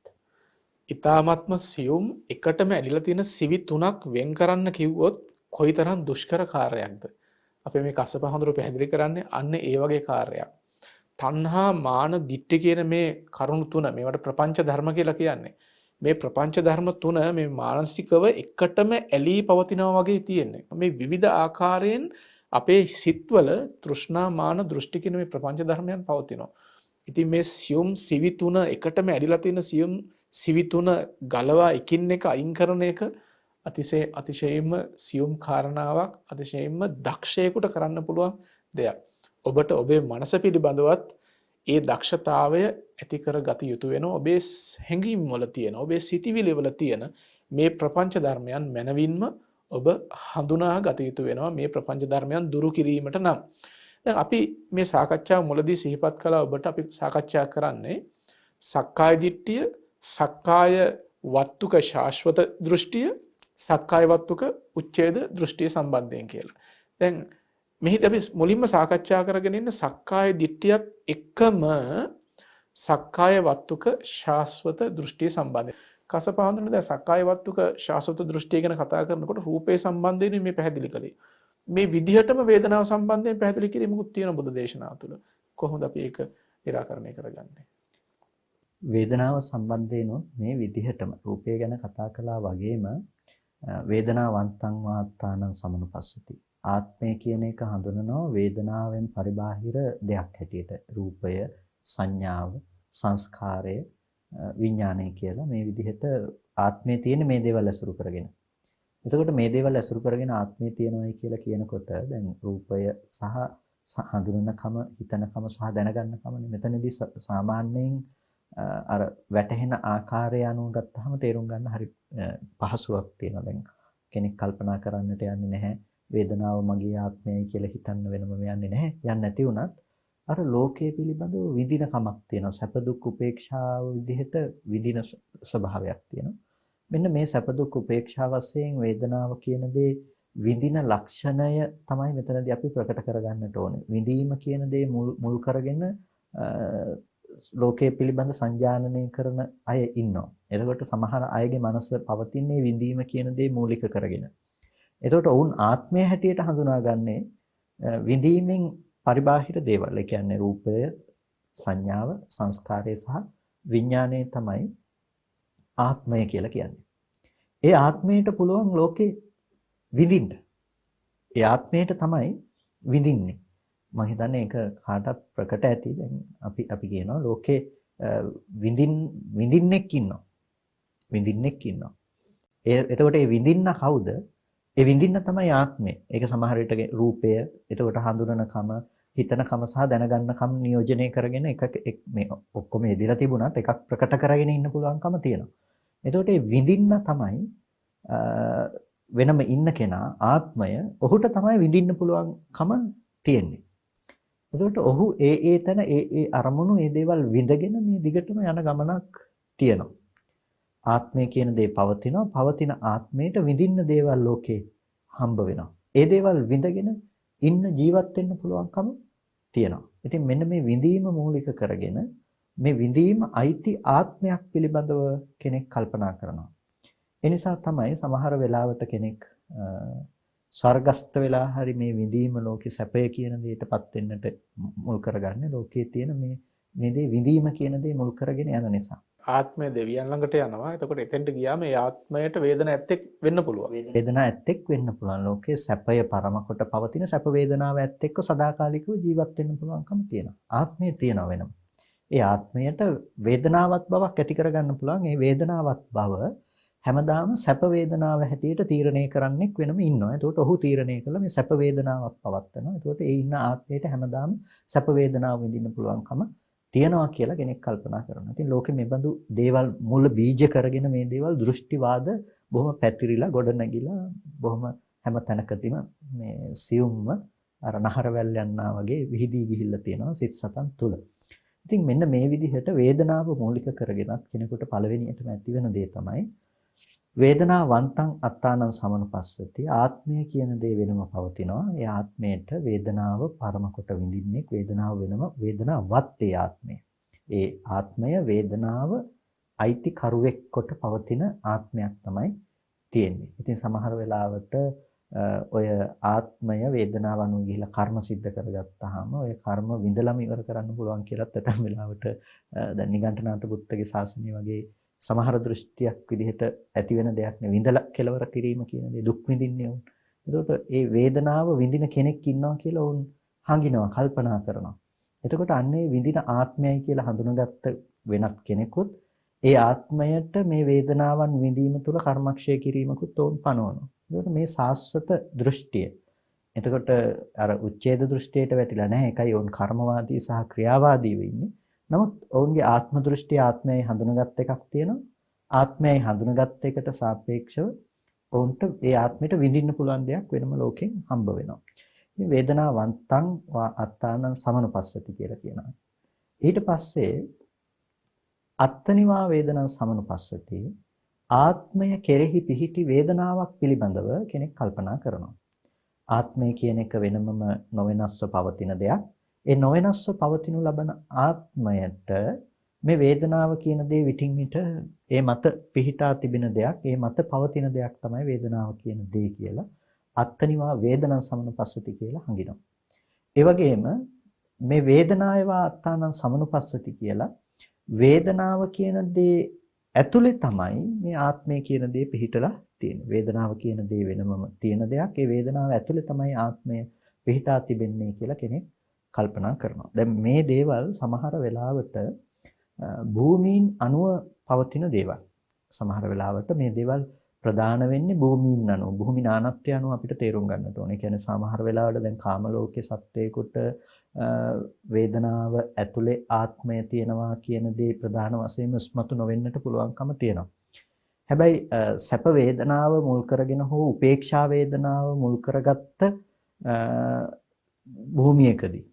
ඊ타ත්ම සියුම් එකටම ඇලිලා තියෙන සිවි තුනක් වෙන් කරන්න කිව්වොත් කොයිතරම් දුෂ්කර කාර්යයක්ද? අපි මේ කස්සප හඳුරු පැහැදිලි කරන්නේ අන්න ඒ වගේ කාර්යයක්. තණ්හා මාන දිට්ඨි කියන මේ කරුණු තුන මේවට ප්‍රපංච ධර්ම කියලා කියන්නේ. මේ ප්‍රපංච ධර්ම තුන මේ මානසිකව එකටම ඇලී පවතිනවා වගේ තියෙන්නේ. මේ විවිධ ආකාරයෙන් අපේ සිත්වල තෘෂ්ණා මාන දෘෂ්ටි කියන මේ ප්‍රපංච ධර්මයන් පවතිනවා. ඉතින් මේ සියුම් සිවි තුන එකටම ඇලිලා තියෙන සියුම් සිවි තුන ගලවා එකින් එක අයින් කරන එක අතිශයින්ම සියුම් කාරණාවක්, අතිශයින්ම දක්ෂයෙකුට කරන්න පුළුවන් දෙයක්. ඔබට ඔබේ මනස පිළිබඳවත් ඒ දක්ෂතාවය ඇති කරගත යුතු වෙනවා. ඔබේ හැඟීම් වල තියෙන, ඔබේ සිතිවිලි වල තියෙන මේ ප්‍රපංච ධර්මයන් මනවින්ම ඔබ හඳුනා ගත යුතු වෙනවා මේ ප්‍රපංච ධර්මයන් දුරු කිරීමට නම්. දැන් අපි මේ සාකච්ඡාව මුලදී සිහිපත් කළා ඔබට අපි සාකච්ඡා කරන්නේ සක්කාය දිට්ඨිය, සක්කාය වත්තුක ශාශ්වත දෘෂ්ටිය, සක්කාය වත්තුක උච්ඡේද දෘෂ්ටිය සම්බන්ධයෙන් කියලා. දැන් මෙහිදී අපි මුලින්ම සාකච්ඡා කරගෙන ඉන්න සක්කාය දිට්ඨියත් එක්කම සක්කාය වත්තුක ශාශ්වත දෘෂ්ටිය සම්බන්ධයෙන්. කසප හඳුනන දැන් සක්කාය වත්තුක ශාශ්වත දෘෂ්ටිය ගැන කතා කරනකොට රූපේ සම්බන්ධයෙන් මේ පැහැදිලි කළේ. මේ විදිහටම වේදනාව සම්බන්ධයෙන් පැහැදිලි කිරීමකුත් තියෙන බුදු දේශනාව තුළ. කොහොමද අපි ඒක निराකරණය කරගන්නේ? වේදනාව සම්බන්ධයෙන් මේ විදිහටම රූපය ගැන කතා කළා වගේම වේදනාවන්තං වාත්තානං සමනුපස්සති. ආත්මය කියන එක හඳුනනවා වේදනාවෙන් පරිබාහිර දෙයක් හැටියට. රූපය, සංඥාව, සංස්කාරය, විඥානය කියලා මේ විදිහට ආත්මය තියෙන මේ දේවල් අසුරු කරගෙන. එතකොට මේ දේවල් අසුරු කරගෙන ආත්මය තියෙනවායි කියලා කියනකොට දැන් රූපය සහ හඳුනනකම, හිතනකම සහ දැනගන්නකම මෙතනදී සාමාන්‍යයෙන් අර වැටහෙන ආකාරය අනුව ගත්තාම තේරුම් ගන්න හරි පහසුවක් තියෙනවා. දැන් කෙනෙක් කල්පනා කරන්නට යන්නේ නැහැ වේදනාව මගේ ආත්මයයි කියලා හිතන්න වෙනම යන්නේ නැහැ. යන්නේ නැති වුණත් අර ලෝකයේ පිළිබඳව විඳින කමක් තියෙනවා. සැප දුක් උපේක්ෂාව විදිහට විඳින ස්වභාවයක් තියෙනවා. මෙන්න මේ සැප දුක් උපේක්ෂා වශයෙන් වේදනාව කියන දේ විඳින ලක්ෂණය තමයි මෙතනදී අපි ප්‍රකට කරගන්නට ඕනේ. විඳීම කියන දේ මුල් කරගෙන ලෝකයේ පිළිබඳ සංජානනය කරන අය ඉන්නවා. එතකොට සමහර අයගේ මනස පවතින්නේ විඳීම කියන දේ මූලික කරගෙන. එතකොට ඔවුන් ආත්මය හැටියට හඳුනාගන්නේ විඳීමෙන් පරිබාහිර දේවල්. ඒ කියන්නේ රූපය, සංඥාව, සංස්කාරය සහ විඥානය තමයි ආත්මය කියලා කියන්නේ. ඒ ආත්මයට පුළුවන් ලෝකේ විඳින්න. ඒ ආත්මයට තමයි විඳින්නේ. මම හිතන්නේ ඒක කාටත් ප්‍රකට ඇති. දැන් අපි කියනවා ලෝකේ විඳින්නෙක් ඉන්නවා. විඳින්නෙක් ඉන්නවා. එතකොට ඒ විඳින්න කවුද? ඒ විඳින්න තමයි ආත්මය. ඒක සමහර විට රූපය, එතකොට හඳුනනකම, හිතනකම සහ දැනගන්නකම නියෝජනය කරගෙන එක මේ ඔක්කොම එදිලා තිබුණත් එකක් ප්‍රකට කරගෙන ඉන්න පුළුවන්කම තියෙනවා. එතකොට ඒ විඳින්න තමයි වෙනම ඉන්න කෙනා ආත්මය, ඔහුට තමයි විඳින්න පුළුවන්කම තියෙන්නේ. එතකොට ඔහු ඒ තැන ඒ අරමුණු ඒ දේවල් විඳගෙන මේ දිගටම යන ගමනක් තියෙනවා. ආත්මය කියන දේ පවතිනවා. පවතින ආත්මයට විඳින්න දේවල් ලෝකේ හම්බ වෙනවා. ඒ දේවල් විඳගෙන ඉන්න ජීවත් වෙන්න පුළුවන්කම තියෙනවා. ඉතින් මෙන්න මේ විඳීම මූලික කරගෙන මේ විඳීම අයිති ආත්මයක් පිළිබඳව කෙනෙක් කල්පනා කරනවා. ඒ නිසා තමයි සමහර වෙලාවට කෙනෙක් ස්වර්ගස්ත වෙලා හරි මේ විඳීම ලෝකේ සැපය කියන දෙයටපත් වෙන්නට මුල් කරගන්නේ ලෝකයේ තියෙන මේ දේ විඳීම කියන දේ මුල් කරගෙන යන නිසා. ආත්මය දෙවියන් ළඟට යනවා. එතකොට එතෙන්ට ගියාම ඒ ආත්මයට වේදන ඇත්තෙක් වෙන්න පුළුවන්. වේදනා ඇත්තෙක් වෙන්න පුළුවන්. ලෝකයේ සැපය පරම කොට පවතින සැප වේදනාව ඇත්තෙක්ව සදාකාලිකව ජීවත් වෙන්න පුළුවන්කම තියෙනවා. ආත්මය තියෙනවා වෙනම. ඒ ආත්මයට වේදනාවත් බවක් ඇති කරගන්න පුළුවන්. ඒ වේදනාවත් බව හැමදාම සැප වේදනාව හැටියට තීරණය කරන්නෙක් වෙනම ඉන්නවා. එතකොට ඔහු තීරණය කළා මේ සැප වේදනාවක් පවත්නවා. එතකොට ඒ ඉන්න ආත්මයට හැමදාම සැප වේදනාව විඳින්න පුළුවන්කම තියනවා කියලා කෙනෙක් කල්පනා කරනවා. ඉතින් ලෝකෙ මේ බඳු දේවල් මුල බීජ කරගෙන මේ දේවල් දෘෂ්ටිවාද බොහොම පැතිරිලා ගොඩ නැගිලා බොහොම හැම තැනකදීම මේ සියුම්ව අර නහර වැල් යනවා වගේ විහිදී ගිහිල්ලා තියෙනවා සිත් සතන් තුල. ඉතින් මෙන්න මේ විදිහට වේදනාව මූලික කරගෙනත් කෙනෙකුට පළවෙනියටම ඇති වෙන දේ තමයි වේදනාවන්තං අත්තානං සමනුපස්සති. ආත්මය කියන දේ වෙනම පවතිනවා. ඒ ආත්මයට වේදනාව පරම කොට විඳින්නේ වේදනාව වෙනම වේදනාවත් ඒ ආත්මය. ඒ ආත්මය වේදනාව අයිති කරුවෙක් කොට පවතින ආත්මයක් තමයි තියෙන්නේ. ඉතින් සමහර වෙලාවට ඔය ආත්මය වේදනාව අනුව ගිහිලා කර්ම සිද්ධ කරගත්තාම ඔය කර්ම විඳලම ඉවර කරන්න පුළුවන් කියලාත් ඇතම් වෙලාවට දැන් නිගණ්ඨනාත පුත්තගේ ශාසනය වගේ සමහර දෘෂ්ටියක් විදිහට ඇති වෙන දෙයක් නෙවෙයි. විඳලා කෙලවර කිරීම කියන දේ දුක් විඳින්නේ උන්. එතකොට ඒ වේදනාව විඳින කෙනෙක් ඉන්නවා කියලා උන් හංගිනවා, කල්පනා කරනවා. එතකොට අන්නේ විඳින ආත්මයයි කියලා හඳුනගත්ත වෙනත් කෙනෙකුත් ඒ ආත්මයට මේ වේදනාවන් විඳීම තුළ කර්මක්ෂය කිරීමකුත් උන් පනවනවා. එතකොට මේ සාස්වත දෘෂ්ටිය. එතකොට අර උච්ඡේද දෘෂ්ටියට වැටිලා නැහැ. ඒකයි උන් කර්මවාදී සහ ක්‍රියාවාදීව ඉන්නේ. නමුත් ඔවුන්ගේ ආත්ම දෘෂ්ටිය ආත්මයයි හඳුනගත් එකක් තියෙනවා. ආත්මයයි හඳුනගත් එකට සාපේක්ෂව ඔවුන්ට ඒ ආත්මයට විඳින්න පුළුවන් දෙයක් වෙනම ලෝකෙන් හම්බ වෙනවා. මේ වේදනාවන්තං අත්තානං සමනුපස්සති කියලා කියනවා. ඊට පස්සේ අත්තනිවා වේදනං සමනුපස්සති. ආත්මය කෙරෙහි පිහිටි වේදනාවක් පිළිබඳව කෙනෙක් කල්පනා කරනවා. ආත්මය කියන එක වෙනමම නොවෙනස්ව පවතින දෙයක්. ඒ නොවෙනස්ව පවතිනු ලබන ආත්මයට මේ වේදනාව කියන දේ විටින් විට ඒ මත පිහිටා තිබෙන දෙයක්, ඒ මත පවතින දෙයක් තමයි වේදනාව කියන දේ කියලා අත්තනිවා වේදනං සමනුපස්සති කියලා හංගිනවා. ඒ වගේම මේ වේදනායවා අත්තානං සමනුපස්සති කියලා වේදනාව කියන දේ ඇතුලේ තමයි මේ ආත්මය කියන දේ පිහිටලා තියෙන්නේ. වේදනාව කියන දේ වෙනමම තියෙන දෙයක්. ඒ වේදනාව ඇතුලේ තමයි ආත්මය පිහිටා තිබෙන්නේ කියලා කෙනෙක් කල්පනා කරනවා. දැන් මේ දේවල් සමහර වෙලාවට භූමීන් අනුව පවතින දේවල්. සමහර වෙලාවට මේ දේවල් ප්‍රදාන වෙන්නේ භූමීන් අනුව. භූමි නානත්වය අනුව අපිට තේරුම් ගන්නට ඕනේ. ඒ කියන්නේ සමහර වෙලාවට දැන් කාම ලෝකයේ සත්වයකට වේදනාව ඇතුලේ ආත්මය තියෙනවා කියන දේ ප්‍රධාන වශයෙන්ම ස්මතු නොවෙන්නට පුළුවන්කම තියෙනවා. හැබැයි සැප වේදනාව මුල් කරගෙන හෝ උපේක්ෂා වේදනාව මුල් කරගත්ත භූමියකදී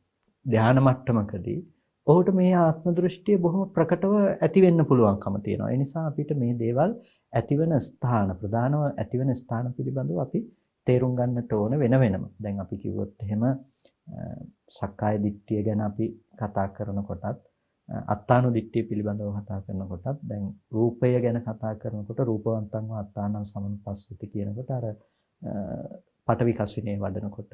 ධානා මට්ටමකදී ඔහුට මේ ආත්ම දෘෂ්ටිය බොහොම ප්‍රකටව ඇති වෙන්න පුළුවන්කම තියෙනවා. ඒ නිසා අපිට මේ දේවල් ඇතිවන ස්ථාන ප්‍රධානව ඇතිවන ස්ථාන පිළිබඳව අපි තේරුම් ගන්නට ඕන වෙනම. දැන් අපි කිව්වොත් එහෙම සක්කාය දිට්ඨිය ගැන අපි කතා කරනකොටත් අත්තානු දිට්ඨිය පිළිබඳව කතා කරනකොටත් දැන් රූපය ගැන කතා කරනකොට රූපවන්තං වාත්තානං සමනුපස්සති කියනකොට අර පඨවි කසිනේ වඩනකොට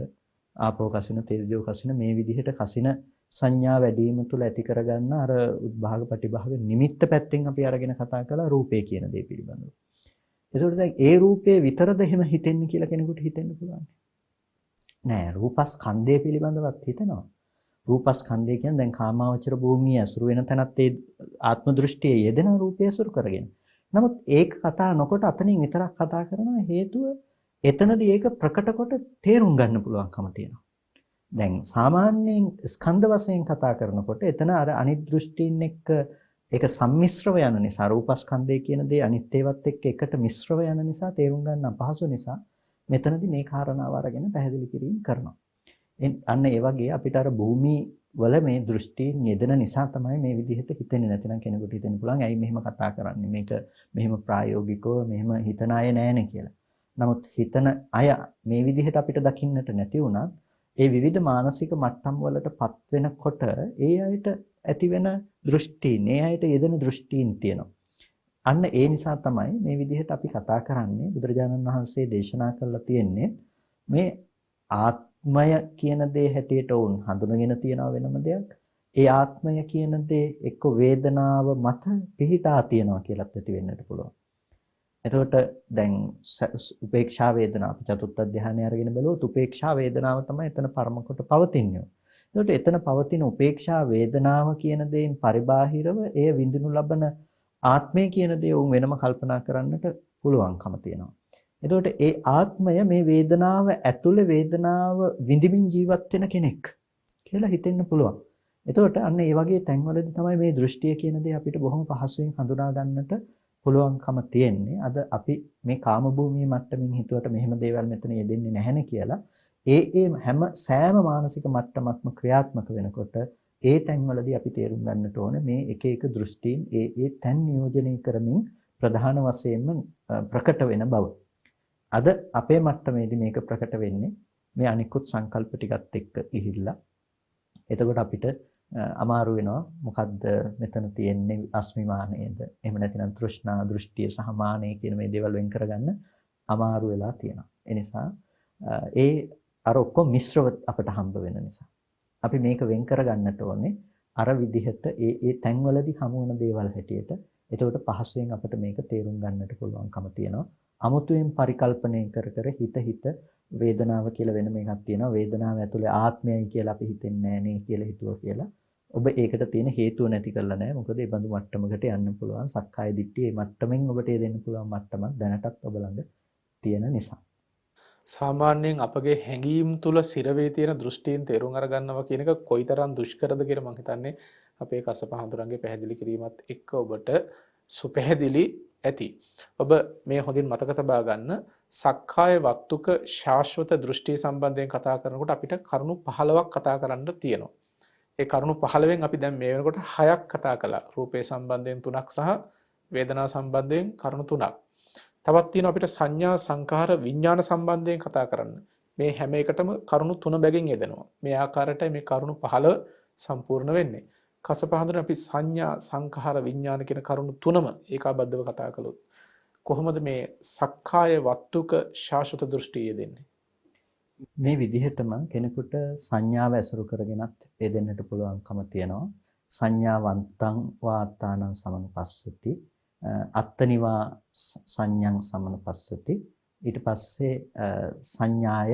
ආපෝ කසින තේජෝ කසින මේ විදිහට කසින සංඥා වැඩි වීම තුළ ඇති කරගන්න අර උද්භාග ප්‍රතිභාග නිමිත්ත පැත්තෙන් අපි අරගෙන කතා කළා රූපය කියන දේ පිළිබඳව. ඒකෝට දැන් ඒ රූපේ විතරද එහෙම හිතෙන්නේ කියලා කෙනෙකුට හිතෙන්න පුළුවන්. නෑ රූපස්කන්ධය පිළිබඳවත් හිතනවා. රූපස්කන්ධය කියන්නේ දැන් කාමාවචර භූමිය ඇසුරු වෙන තැනත් ඒ ආත්ම දෘෂ්ටියේ යෙදෙන රූපය ඇසුරු කරගෙන. නමුත් ඒක කතා නොකොට අතනින් විතරක් කතා කරනවා හේතුව එතනදී ඒක ප්‍රකට කොට තේරුම් ගන්න පුළුවන්කම තියෙනවා. දැන් සාමාන්‍යයෙන් ස්කන්ධ වශයෙන් කතා කරනකොට එතන අර අනිත් දෘෂ්ටීන් එක්ක ඒක සම්මිශ්‍රව යන නිසා රූපස්කන්ධය කියන දේ අනිත් ඒවත් එක්ක එකට මිශ්‍රව යන නිසා තේරුම් ගන්න අපහසු නිසා මෙතනදී මේ කාරණාව අරගෙන පැහැදිලි කිරීම කරනවා. අන්න ඒ වගේ අපිට අර භූමි වල මේ දෘෂ්ටීන් යෙදෙන නිසා තමයි මේ විදිහට හිතෙන්නේ නැතිනම් කෙනෙකුට හිතෙන්න පුළුවන් ඇයි මෙහෙම කතා කරන්නේ මේක මෙහෙම ප්‍රායෝගිකව මෙහෙම හිතන අය නැහැනේ කියලා. නමුත් හිතන අය මේ විදිහට අපිට දකින්නට නැති වුණත් ඒ විවිධ මානසික මට්ටම් වලටපත් වෙනකොට ඒ අයට ඇති වෙන දෘෂ්ටීන්, ඒ අයට යෙදෙන දෘෂ්ටීන් තියෙනවා. අන්න ඒ නිසා තමයි මේ විදිහට අපි කතා කරන්නේ බුදුරජාණන් වහන්සේ දේශනා කරලා තියෙන්නේ මේ ආත්මය කියන දේ හැටියට වුන් හඳුනගෙන තියනවා වෙනම දෙයක්. ඒ ආත්මය කියන දේ එක්ක වේදනාව මත පිහිටා තියනවා කියලාත් ඇති වෙන්නට පුළුවන්. එතකොට දැන් උපේක්ෂා වේදනාව අපි චතුත්ථ ධානය අරගෙන බලුවොත් උපේක්ෂා වේදනාව තමයි එතන පරම කොට පවතින්නේ. එතකොට එතන පවතින උපේක්ෂා වේදනාව කියන දේෙන් පරිබාහිරව එය විඳිනු ලබන ආත්මය කියන දේ උන් වෙනම කල්පනා කරන්නට පුළුවන්කම තියෙනවා. එතකොට ඒ ආත්මය මේ වේදනාව ඇතුළේ වේදනාව විඳින්මින් ජීවත් වෙන කෙනෙක් කියලා හිතෙන්න පුළුවන්. එතකොට අන්න ඒ වගේ තැන්වලදී තමයි මේ දෘෂ්ටිය කියන දේ අපිට බොහොම පහසුවෙන් හඳුනා ගන්නට පුළුවන්කම තියෙන්නේ. අද අපි මේ කාම භූමියේ මට්ටමින් හිතුවට මෙහෙම දේවල් මෙතන යෙදෙන්නේ නැහැනේ කියලා. ඒ සෑම මානසික මට්ටමක්ම ක්‍රියාත්මක වෙනකොට ඒ තැන්වලදී අපි තේරුම් ගන්නට ඕනේ මේ එක එක දෘෂ්ටීන් ඒ තැන් නියෝජනය කරමින් ප්‍රධාන වශයෙන්ම ප්‍රකට වෙන බව. අද අපේ මට්ටමේදී මේක ප්‍රකට වෙන්නේ මේ අනිකුත් සංකල්ප ටිකත් එක්ක ගිහිල්ලා. එතකොට අපිට අමාරු වෙනවා මොකද්ද මෙතන තියෙන්නේ අස්මිමානයේද එහෙම නැතිනම් තෘෂ්ණා දෘෂ්ටිය සහ මානය කියන මේ දේවල් වෙන් කරගන්න අමාරු වෙලා තියෙනවා. ඒ නිසා ඒ අර ඔක්කොම මිශ්‍රව අපට හම්බ වෙන නිසා අපි මේක වෙන් කරගන්නට ඕනේ අර විදිහට ඒ තැන්වලදී හමු වෙන දේවල් හැටියට. එතකොට පහසුවෙන් අපිට මේක තේරුම් ගන්නට පුළුවන්කම තියෙනවා. අමුතුවෙන් පරිකල්පනය කර හිත වේදනාව කියලා වෙන මේකක් තියෙනවා. වේදනාව ඇතුලේ ආත්මයයි කියලා අපි හිතන්නේ නැහැ නේ කියලා හිතුවා කියලා. ඔබ ඒකට තියෙන හේතුව නැති කරලා නැහැ. මොකද ඒ බඳු මට්ටමකට යන්න පුළුවන්. සක්කාය දිට්ඨිය මේ මට්ටමින් ඔබට දෙන්න පුළුවන් මට්ටමක් දැනටත් ඔබ ළඟ තියෙන නිසා. සාමාන්‍යයෙන් අපගේ හැඟීම් තුල සිරවේ තියෙන දෘෂ්ටීන් තේරුම් අරගන්නවා කියන එක කොයිතරම් දුෂ්කරද කියලා මම හිතන්නේ අපේ කසපහඳුරන්ගේ පැහැදිලි කිරීමත් එක්ක ඔබට සුපැහැදිලි ඇති. ඔබ මේ හොඳින් මතක තබා ගන්න සක්කාය වත්තුක ශාශ්වත දෘෂ්ටි සම්බන්ධයෙන් කතා කරනකොට අපිට කරුණු 15ක් කතා කරන්න තියෙනවා. ඒ කරුණු 15න් අපි දැන් මේ වෙනකොට 6ක් කතා කළා. රූපේ සම්බන්ධයෙන් 3ක් සහ වේදනා සම්බන්ධයෙන් කරුණු 3ක්. තවත් තියෙනවා අපිට සංඥා සංඛාර විඥාන සම්බන්ධයෙන් කතා කරන්න. මේ හැම එකටම කරුණු 3 බැගින් යෙදෙනවා. මේ ආකාරයටයි මේ කරුණු 15 සම්පූර්ණ වෙන්නේ. කසපහඳුන අපි සංඥා සංඛාර විඥාන කියන කරුණු 3ම ඒකාබද්ධව කතා කළොත් කොහොමද මේ සක්කාය වත්තුක ශාශ්වත දෘෂ්ටිය දෙන්නේ? මේ විදිහටම කෙනෙකුට සංඥාව ඇසුරු කරගෙනත් දෙන්නට පුළුවන්කම තියෙනවා. සංඥාවන්තං වාත්තානං සමනුපස්සති අත්තනිවා සංඥං සමනුපස්සති ඊට පස්සේ සංඥාය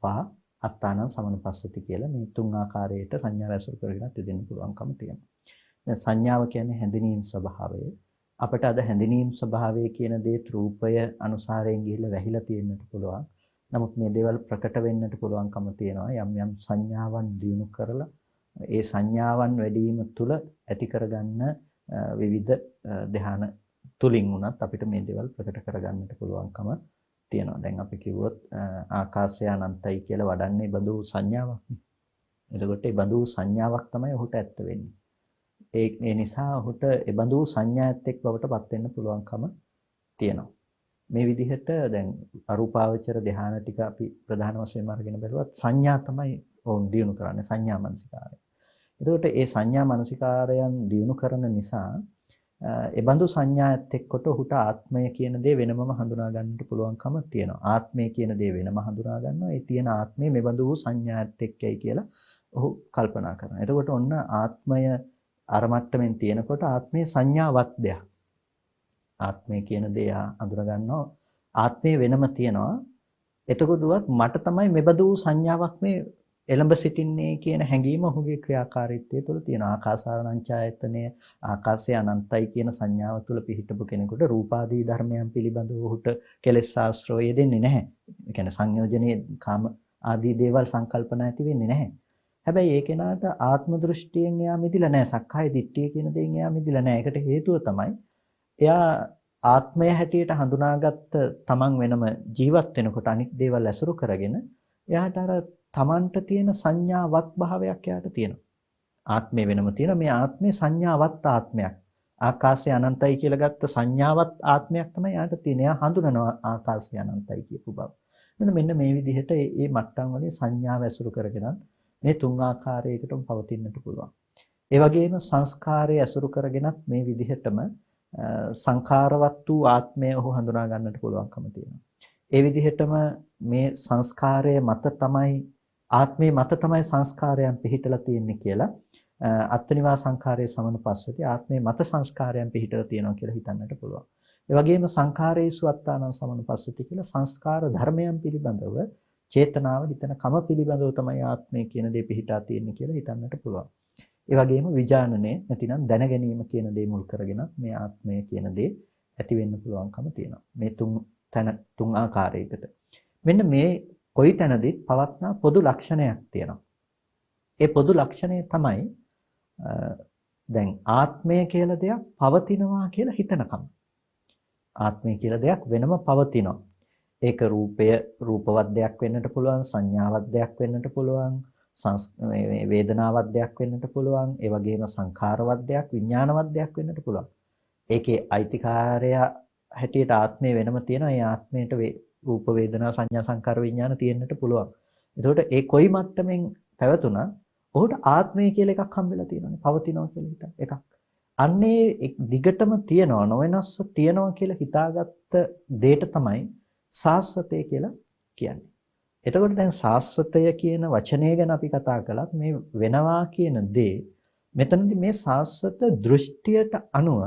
වා අත්තානං සමනුපස්සති කියලා මේ තුන් ආකාරයට සංඥාව ඇසුරු කරගෙනත් දෙන්න පුළුවන්කම තියෙනවා. දැන් සංඥාව කියන්නේ හැඳිනීම් ස්වභාවය. අපිට අද හැඳිනීම් ස්වභාවය කියන දේ රූපය අනුසාරයෙන් ගිහිල්ලා වැහිලා තියෙන්නට පුළුවන්. නමුත් මේ දේවල් ප්‍රකට වෙන්නට පුළුවන්කම තියෙනවා යම් සංඥාවන් දියුණු කරලා ඒ සංඥාවන් වැඩි වීම තුළ ඇති කරගන්න විවිධ ධ්‍යාන තුලින් උනත් අපිට මේ දේවල් ප්‍රකට කරගන්නට පුළුවන්කම තියෙනවා. දැන් අපි කිව්වොත් ආකාශය අනන්තයි කියලා වඩන්නේ බඳු සංඥාවක් නේ. එතකොට ඒ බඳු සංඥාවක් තමයි ඔහුට ඇත්ත වෙන්නේ. ඒ නිසා ඔහුට ඒ බඳු සංඥාත් එක්ක බවට පත් වෙන්න පුළුවන්කම තියෙනවා. මේ විදිහට දැන් අරූපාවචර ධ්‍යාන ටික අපි ප්‍රධාන වශයෙන්ම අරගෙන බලුවත් සංඥා තමයි වුන් දිනු කරන්නේ සංඥා මනසිකාරය. එතකොට ඒ සංඥා මානසිකාරයන් දියුණු කරන නිසා ඒ බඳු සංඥාත් එක්කොට ඔහුට ආත්මය කියන දේ වෙනමම හඳුනා ගන්නට පුළුවන්කම තියෙනවා. ආත්මය කියන දේ වෙනම හඳුනා ගන්නවා. ඒ තියෙන ආත්මය මෙබඳු වූ සංඥාත් එක්කයි කියලා ඔහු කල්පනා කරනවා. එතකොට ඔන්න ආත්මය අර මට්ටමින් තියෙනකොට ආත්මයේ සංඥාවත් දෙයක්. ආත්මය කියන දේ අඳුර ගන්නවා. ආත්මය වෙනම තියෙනවා. එතකොටවත් මට තමයි මෙබඳු වූ සංඥාවක් මේ එළඹ සිටින්නේ කියන හැඟීම ඔහුගේ ක්‍රියාකාරීත්වය තුළ තියෙන ආකාසානංචායතනය ආකාශය අනන්තයි කියන සංඥාව තුළ පිහිටපු කෙනෙකුට රූපාදී ධර්මයන් පිළිබඳව ඔහුට කෙලෙස් ආශ්‍රය දෙන්නේ නැහැ. ඒ කියන්නේ සංයෝජනයේ කාම ආදී දේවල් සංකල්පනා ඇති වෙන්නේ නැහැ. හැබැයි ඒ කෙනාට ආත්ම දෘෂ්ටියෙන් එයා මිදිලා නැහැ. සක්කාය දිට්ඨිය කියන දෙයින් එයා මිදිලා නැහැ. ඒකට හේතුව තමයි එයා ආත්මය හැටියට හඳුනාගත්ත තමන් වෙනම ජීවත් වෙනකොට අනිත් දේවල් ඇසුරු කරගෙන එයාට අර තමන්ට තියෙන සංඥාවත් භාවයක් එයාට තියෙනවා. ආත්මය වෙනම තියෙනවා. මේ ආත්මේ සංඥාවත් ආත්මයක්. ආකාශය අනන්තයි කියලා ගත්ත සංඥාවත් ආත්මයක් තමයි එයාට තියෙන්නේ. එයා හඳුනනවා ආකාශය අනන්තයි කියපු බව. මෙන්න මේ විදිහට මේ මට්ටම් වලින් සංඥාව ඇසුරු කරගෙන මේ තුන් ආකාරයකටම පවතින්නට පුළුවන්. ඒ වගේම සංස්කාරය ඇසුරු කරගෙනත් මේ විදිහටම සංඛාරවත් වූ ආත්මය ඔහු හඳුනා ගන්නට පුළුවන්කම තියෙනවා. ඒ විදිහටම මේ සංස්කාරය මත තමයි ආත්මේ මත තමයි සංස්කාරයන් පිහිටලා තියෙන්නේ කියලා අත්නිවා සංඛාරයේ සමනුපස්සති ආත්මේ මත සංස්කාරයන් පිහිටලා තියෙනවා කියලා හිතන්නට පුළුවන්. ඒ වගේම සංඛාරේසු අත්තානං සමනුපස්සති කියලා සංස්කාර ධර්මයන් පිළිබඳව චේතනාව හිතන කම පිළිබඳව තමයි ආත්මය කියන දේ පිහිටා තියෙන්නේ කියලා හිතන්නට පුළුවන්. ඒ වගේම විඥානනේ නැතිනම් දැන ගැනීම කියන දේ මුල් කරගෙන මේ ආත්මය කියන දේ ඇති වෙන්න පුළුවන්කම තියෙනවා. මේ තුන් ආකාරයකට. මෙන්න මේ කොයි තැනදීත් පවත්නා පොදු ලක්ෂණයක් තියෙනවා. ඒ පොදු ලක්ෂණය තමයි දැන් ආත්මය කියලා දෙයක් පවතිනවා කියලා හිතනකම. ආත්මය කියලා දෙයක් වෙනම පවතිනවා. ඒක රූපවත් දෙයක් වෙන්නට පුළුවන්, සංඥාවක් දෙයක් වෙන්නට පුළුවන්, වේදනාවක් දෙයක් වෙන්නට පුළුවන්, ඒ වගේම සංඛාරවත් දෙයක්, විඥානවත් දෙයක් වෙන්නට පුළුවන්. ඒකේ අයිතිකාරය හැටියට ආත්මය වෙනම තියෙනවා. ඒ ආත්මයට රූප වේදනා සංඥා සංකාර විඥාන තියෙන්නට පුළුවන්. එතකොට ඒ කොයි මට්ටමින් පැවතුණා ඔහුට ආත්මය කියලා එකක් හම්බෙලා තියෙනවානේ. පවතිනවා කියලා හිතන එකක්. අන්නේ දිගටම තියනවා නොවෙනස්ව තියනවා කියලා හිතාගත්ත දෙයට තමයි සාස්වතය කියලා කියන්නේ. එතකොට දැන් සාස්වතය කියන වචනය ගැන අපි කතා කළත් මේ වෙනවා කියන දේ මෙතනදී මේ සාස්වත දෘෂ්ටියට අනුව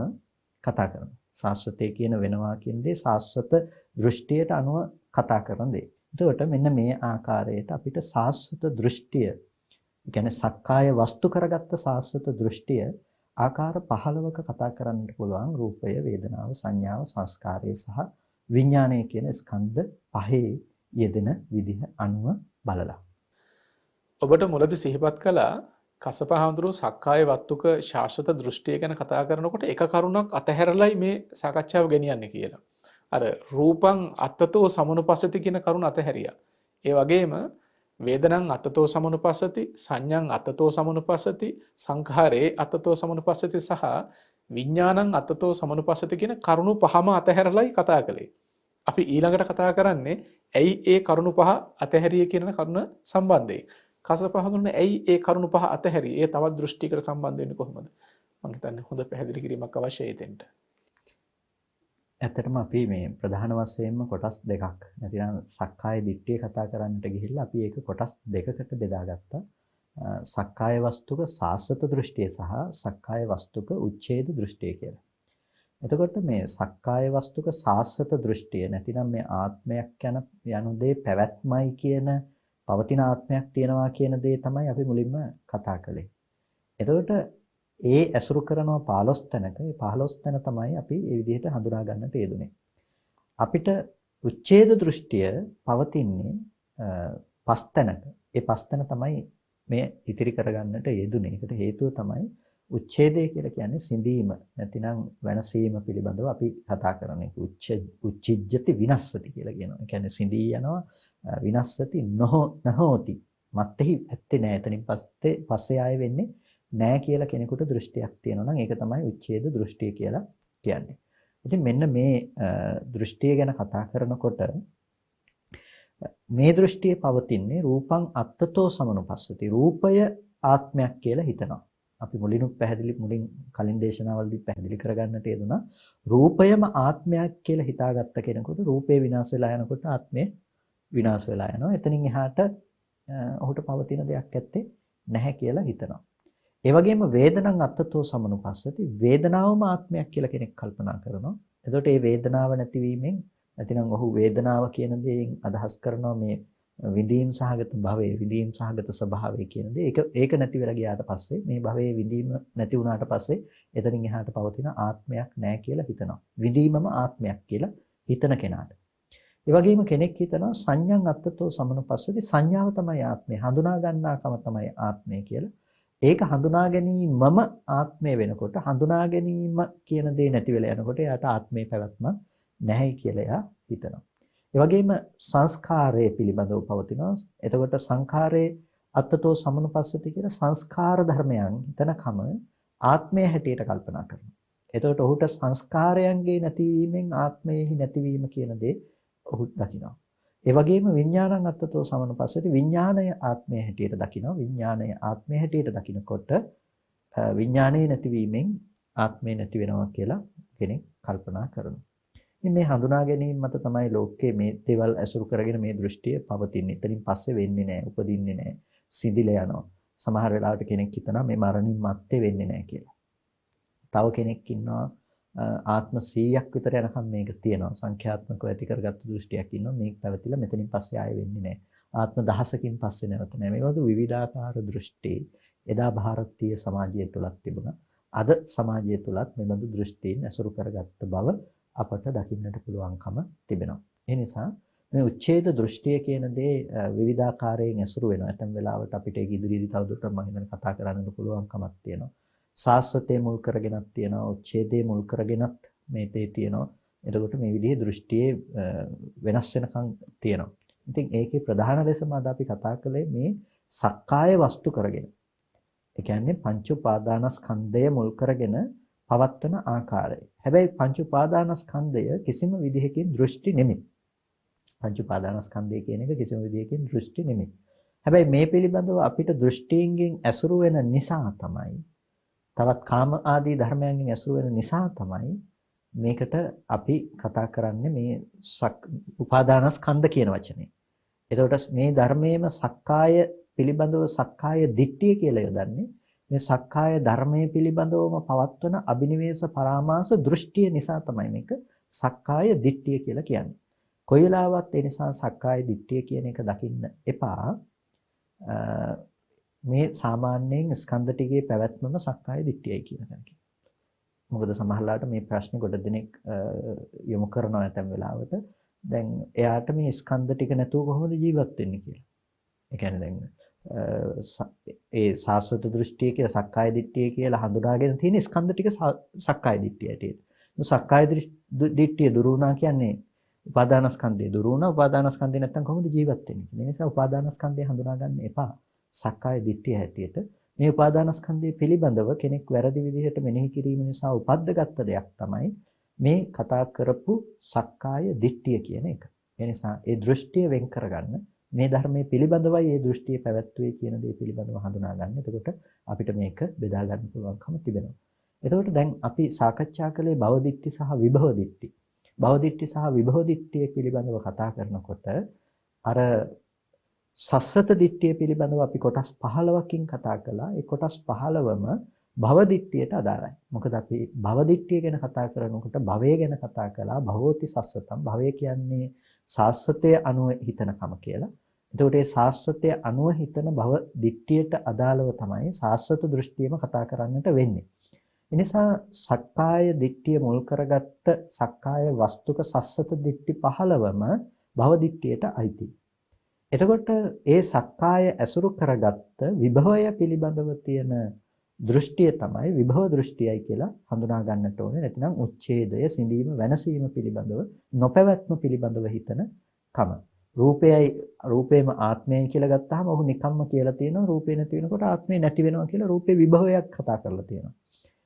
කතා කරනවා. සාස්වතය කියන වෙනවා කියන දේ සාස්වත දෘෂ්ටියට අනුව කතා කරන දේ. එතකොට මෙන්න මේ ආකාරයට අපිට සාස්වත දෘෂ්ටිය, කියන්නේ සක්කාය වස්තු කරගත්ත සාස්වත දෘෂ්ටිය ආකාර 15ක කතා කරන්නට පුළුවන්. රූපය, වේදනාව, සංඥාව, සංස්කාරය සහ විඥානය කියන ස්කන්ධ පහේ යෙදෙන විදිහ අනුව බලලා. ඔබට මුලදී සිහිපත් කළා කසපහඳුරු සක්කාය වත්තුක ශාශ්වත දෘෂ්ටිය ගැන කතා කරනකොට එක කරුණක් අතහැරලයි මේ සාකච්ඡාව ගෙනියන්නේ කියලා. අර රූපං අත්තතෝ සමනුපස්සති කියන කරුණ අතහැරියා. ඒ වගේම වේදනං අත්තතෝ සමනුපස්සති, සංඥං අත්තතෝ සමනුපස්සති, සංඛාරේ අත්තතෝ සමනුපස්සති සහ විඥානං අත්තතෝ සමනුපස්සති කියන කරුණු පහම අතහැරලයි කතා කළේ. අපි ඊළඟට කතා කරන්නේ ඇයි ඒ කරුණු පහ අතහැරියේ කියන කරුණ සම්බන්ධයෙන්. කසපහඳුරනේ ඇයි ඒ කරුණු පහ අතහැරියේ? ඒ තවත් දෘෂ්ටියකට සම්බන්ධ වෙන්නේ කොහොමද? මම හිතන්නේ හොඳ පැහැදිලි කිරීමක් අවශ්‍යයි එතෙන්ට. ඇත්තටම අපි මේ ප්‍රධාන වශයෙන්ම කොටස් දෙකක් නැතිනම් සක්කාය දිට්ඨිය කතා කරන්නට ගිහිල්ලා අපි ඒක කොටස් දෙකකට බෙදාගත්තා. සක්කාය වස්තුක සාස්වත දෘෂ්ටිය සහ සක්කාය වස්තුක උච්ඡේද දෘෂ්ටිය කියලා. එතකොට මේ සක්කාය වස්තුක සාස්වත දෘෂ්ටිය නැතිනම් මේ ආත්මයක් යන දේ පැවැත්මයි කියන පවතින ආත්මයක් තියෙනවා කියන දේ තමයි අපි මුලින්ම කතා කළේ. එතකොට ඒ ඇසුරු කරනවා 15 තැනක. ඒ 15 තැන තමයි අපි මේ විදිහට හඳුනා ගන්නට යෙදුනේ. අපිට උච්ඡේද දෘෂ්ටිය පවතින්නේ 5 තැනක. ඒ 5 තැන තමයි මේ ඉතිරි කරගන්නට යෙදුනේ. ඒකට හේතුව තමයි උච්ඡේදය කියලා කියන්නේ සිඳීම නැතිනම් වෙනසීම පිළිබඳව අපි කතා කරන්නේ. උච්චිජ්ජති විනස්සති කියලා කියනවා. ඒ කියන්නේ සිඳී යනවා විනස්සති නොහෝති. මත්ෙහි ඇත්තේ නැහැ. එතනින් පස්සේ ආයෙ වෙන්නේ නැහැ කියලා කෙනෙකුට දෘෂ්ටියක් තියෙනවා නම් ඒක තමයි උච්ඡේද දෘෂ්ටිය කියලා කියන්නේ. ඉතින් මෙන්න මේ දෘෂ්ටිය ගැන කතා කරනකොට මේ දෘෂ්ටියේ පවතින්නේ රූපං අත්තතෝ සමනුපස්සති. රූපය ආත්මයක් කියලා හිතනවා. අපි මුලින් කලින් දේශනාවලදී පැහැදිලි කරගන්නට යෙදුනා රූපයම ආත්මයක් කියලා හිතාගත්ත කෙනෙකුට රූපේ විනාශ වෙලා යනකොට ආත්මය විනාශ වෙලා යනවා. එතනින් එහාට ඔහුට පවතින දෙයක් ඇත්තේ නැහැ කියලා හිතනවා. ඒ වගේම වේදනං අත්තතෝ සමනුපස්සති වේදනාවම ආත්මයක් කියලා කෙනෙක් කල්පනා කරනවා. එතකොට මේ වේදනාව නැතිවීමෙන් නැතිනම් ඔහු වේදනාව කියන දේෙන් අදහස් කරනවා මේ විඳීම් සහගත භවයේ විඳීම් සහගත ස්වභාවය කියන දේ. ඒක නැති වෙලා ගියාට පස්සේ මේ භවයේ විඳීම නැති වුණාට පස්සේ එතනින් එහාට පවතින ආත්මයක් නැහැ කියලා හිතනවා. විඳීමම ආත්මයක් කියලා හිතන කෙනාට. ඒ වගේම කෙනෙක් හිතනවා සංඥං අත්තතෝ සමනුපස්සති සංඥාව තමයි ආත්මය. හඳුනා ගන්නාකම තමයි ආත්මය කියලා. ඒක හඳුනා ගැනීමම ආත්මය වෙනකොට හඳුනා ගැනීම කියන දේ නැති වෙලා යනකොට එයාට ආත්මේ පැවැත්ම නැහැ කියලා එයා හිතනවා. ඒ වගේම සංස්කාරයේ පිළිබඳව පවතිනවා. එතකොට සංඛාරයේ අත්තතෝ සමනුපස්සති කියන සංස්කාර ධර්මයන් හිතනකම ආත්මය හැටියට කල්පනා කරනවා. එතකොට ඔහුට සංස්කාරයන්ගේ නැතිවීමෙන් ආත්මයෙහි නැතිවීම කියන දේ ඔහු දකිනවා. ඒ වගේම විඥානං අත්තතෝ සමනුපස්සති විඥාණය ආත්මය හැටියට දකිනවා. විඥාණය ආත්මය හැටියට දකිනකොට විඥානයේ නැතිවීමෙන් ආත්මය නැති වෙනවා කියලා කෙනෙක් කල්පනා කරනවා. මේ හඳුනා ගැනීම මත තමයි ලෝකයේ මේ දේවල් ඇසුරු කරගෙන මේ දෘෂ්ටිය පවතින්නේ. එතනින් පස්සේ වෙන්නේ නැහැ, උපදින්නේ නැහැ, සිඳිලා යනවා. සමහර වෙලාවට කෙනෙක් හිතනවා මේ මරණින් මත්තේ වෙන්නේ නැහැ කියලා. තව කෙනෙක් ඉන්නවා ආත්ම 100ක් විතර යනකම් මේක තියෙනවා. සංඛ්‍යාත්මකව ඇති කරගත්තු දෘෂ්ටියක් ඉන්නවා. මේක පැවතිලා මෙතනින් පස්සේ ආයෙ වෙන්නේ නැහැ. ආත්ම 10කින් පස්සේ නැවත නැහැ. මේ වගේ විවිධාකාර දෘෂ්ටි එදා ಭಾರತೀಯ සමාජය තුලත් තිබුණා. අද සමාජය තුලත් මේ බඳු දෘෂ්ටීන් ඇසුරු කරගත්ත බව අපට දකින්නට පුළුවන්කම තිබෙනවා. ඒ නිසා මේ උච්ඡේද දෘෂ්ටිය කියන දේ විවිධාකාරයෙන් ඇසුරු වෙනවා. ඇතැම් වෙලාවට අපිට ඒක ඉදිරියේදී තවදුරටත් මම හිතන්නේ කතා කරන්න පුළුවන්කමක් තියෙනවා. සාස්වතේ මුල් කරගෙනත් තියෙනවා, උච්ඡේදයේ මුල් කරගෙනත් මේ තේ තියෙනවා. එතකොට මේ විදිහේ දෘෂ්ටියේ වෙනස් වෙනකම් තියෙනවා. ඉතින් ඒකේ ප්‍රධාන ලෙසම අද අපි කතා කළේ මේ සක්කාය වස්තු කරගෙන. ඒ කියන්නේ පංච උපාදානස්කන්ධය මුල් කරගෙන පවත්වන ආකාරය. හැබැයි පංච උපාදානස්කන්ධය කිසිම විදිහකින් දෘෂ්ටි නෙමෙයි. පංච උපාදානස්කන්ධය කියන එක කිසිම විදිහකින් දෘෂ්ටි නෙමෙයි. හැබැයි මේ පිළිබඳව අපිට දෘෂ්ටීන්ගෙන් ඇසුරු වෙන නිසා තමයි තවත් කාම ආදී ධර්මයන්ගෙන් ඇසුරු වෙන නිසා තමයි මේකට අපි කතා කරන්නේ මේ උපාදානස්කන්ධ කියන වචනේ. එතකොට මේ ධර්මයේම සක්කාය පිළිබඳව සක්කාය දිට්ඨිය කියලා යොදන්නේ මේ සක්කාය ධර්මයේ පිළිබඳවම පවත්වන අබිනිවේෂ පරාමාස දෘෂ්ටිය නිසා තමයි මේක සක්කාය දිට්ඨිය කියලා කියන්නේ. කොයි වෙලාවත් ඒ නිසා සක්කාය දිට්ඨිය කියන එක දකින්න එපා. මේ සාමාන්‍යයෙන් ස්කන්ධ ටිකේ පැවැත්මම සක්කාය දිට්ඨියයි කියන තැනකින්. මොකද සමහරලාට මේ ප්‍රශ්නේ කොට දෙනෙක් යොමු කරනවා නැතම් වෙලාවට දැන් එයාට මේ ස්කන්ධ ටික නැතුව කොහොමද ජීවත් වෙන්නේ කියලා. ඒ කියන්නේ දැන් ඒ සාස්වත දෘෂ්ටිය කියලා සක්කාය දිට්ඨිය කියලා හඳුනාගෙන තියෙන ස්කන්ධ ටික සක්කාය දිට්ඨිය ඇටියෙද. සක්කාය දිට්ඨිය දුරු වුණා කියන්නේ උපාදානස්කන්ධය දුරු වුණා. උපාදානස්කන්ධය නැත්තම් කොහොමද ජීවත් වෙන්නේ? ඒ නිසා උපාදානස්කන්ධය හඳුනා ගන්න එපා. සක්කාය දිට්ඨිය හැටියට මේ උපාදානස්කන්ධය පිළිබඳව කෙනෙක් වැරදි විදිහට මෙනෙහි කිරීම නිසා උපද්දගත්ත දෙයක් තමයි මේ කතා කරපු සක්කාය දිට්ඨිය කියන එක. ඒ නිසා ඒ දෘෂ්ටිය වෙන් කරගන්න මේ ධර්මයේ පිළිබඳවයි මේ දෘෂ්ටිය පැවැත්වුවේ කියන දේ පිළිබඳව හඳුනා ගන්න. එතකොට අපිට මේක බෙදා ගන්න පුළුවන්කම තිබෙනවා. එතකොට දැන් අපි සාකච්ඡා කළේ භව දිට්ඨි සහ විභව දිට්ඨි. භව දිට්ඨි සහ විභව දිට්ඨිය පිළිබඳව කතා කරනකොට අර සස්සත දිට්ඨිය පිළිබඳව අපි කොටස් 15කින් කතා කළා. ඒ කොටස් 15ම භව දිට්ඨියට අදාළයි. මොකද අපි භව දිට්ඨිය ගැන කතා කරනකොට භවය ගැන කතා කළා. භවෝති සස්සතම්. භවය කියන්නේ සාස්වතයේ අනුව හිතනකම කියලා. එතකොට මේ සාස්වතයේ අනුව හිතන භව දිට්ඨියට අදාළව තමයි සාස්වත දෘෂ්ටියම කතා කරන්නට වෙන්නේ. එනිසා සක්කාය දිට්ඨිය මුල් කරගත්ත සක්කාය වස්තුක සස්සත දිට්ඨි 15ම භව දිට්ඨියට අයිතියි. එතකොට ඒ සක්කාය ඇසුරු කරගත්ත විභවය පිළිබඳව තියෙන දෘෂ්ටිය තමයි විභව දෘෂ්ටියයි කියලා හඳුනා ගන්නට ඕනේ. නැතිනම් උච්ඡේදය, සිඳීම, වෙනසීම පිළිබඳව නොපැවැත්ම පිළිබඳව හිතන කම. රූපේම ආත්මයයි කියලා ගත්තාම ඔහු නිකම්ම කියලා තියෙනවා රූපේ නැති වෙනකොට ආත්මේ නැති වෙනවා කියලා රූපේ විභවයක් කතා කරලා තියෙනවා.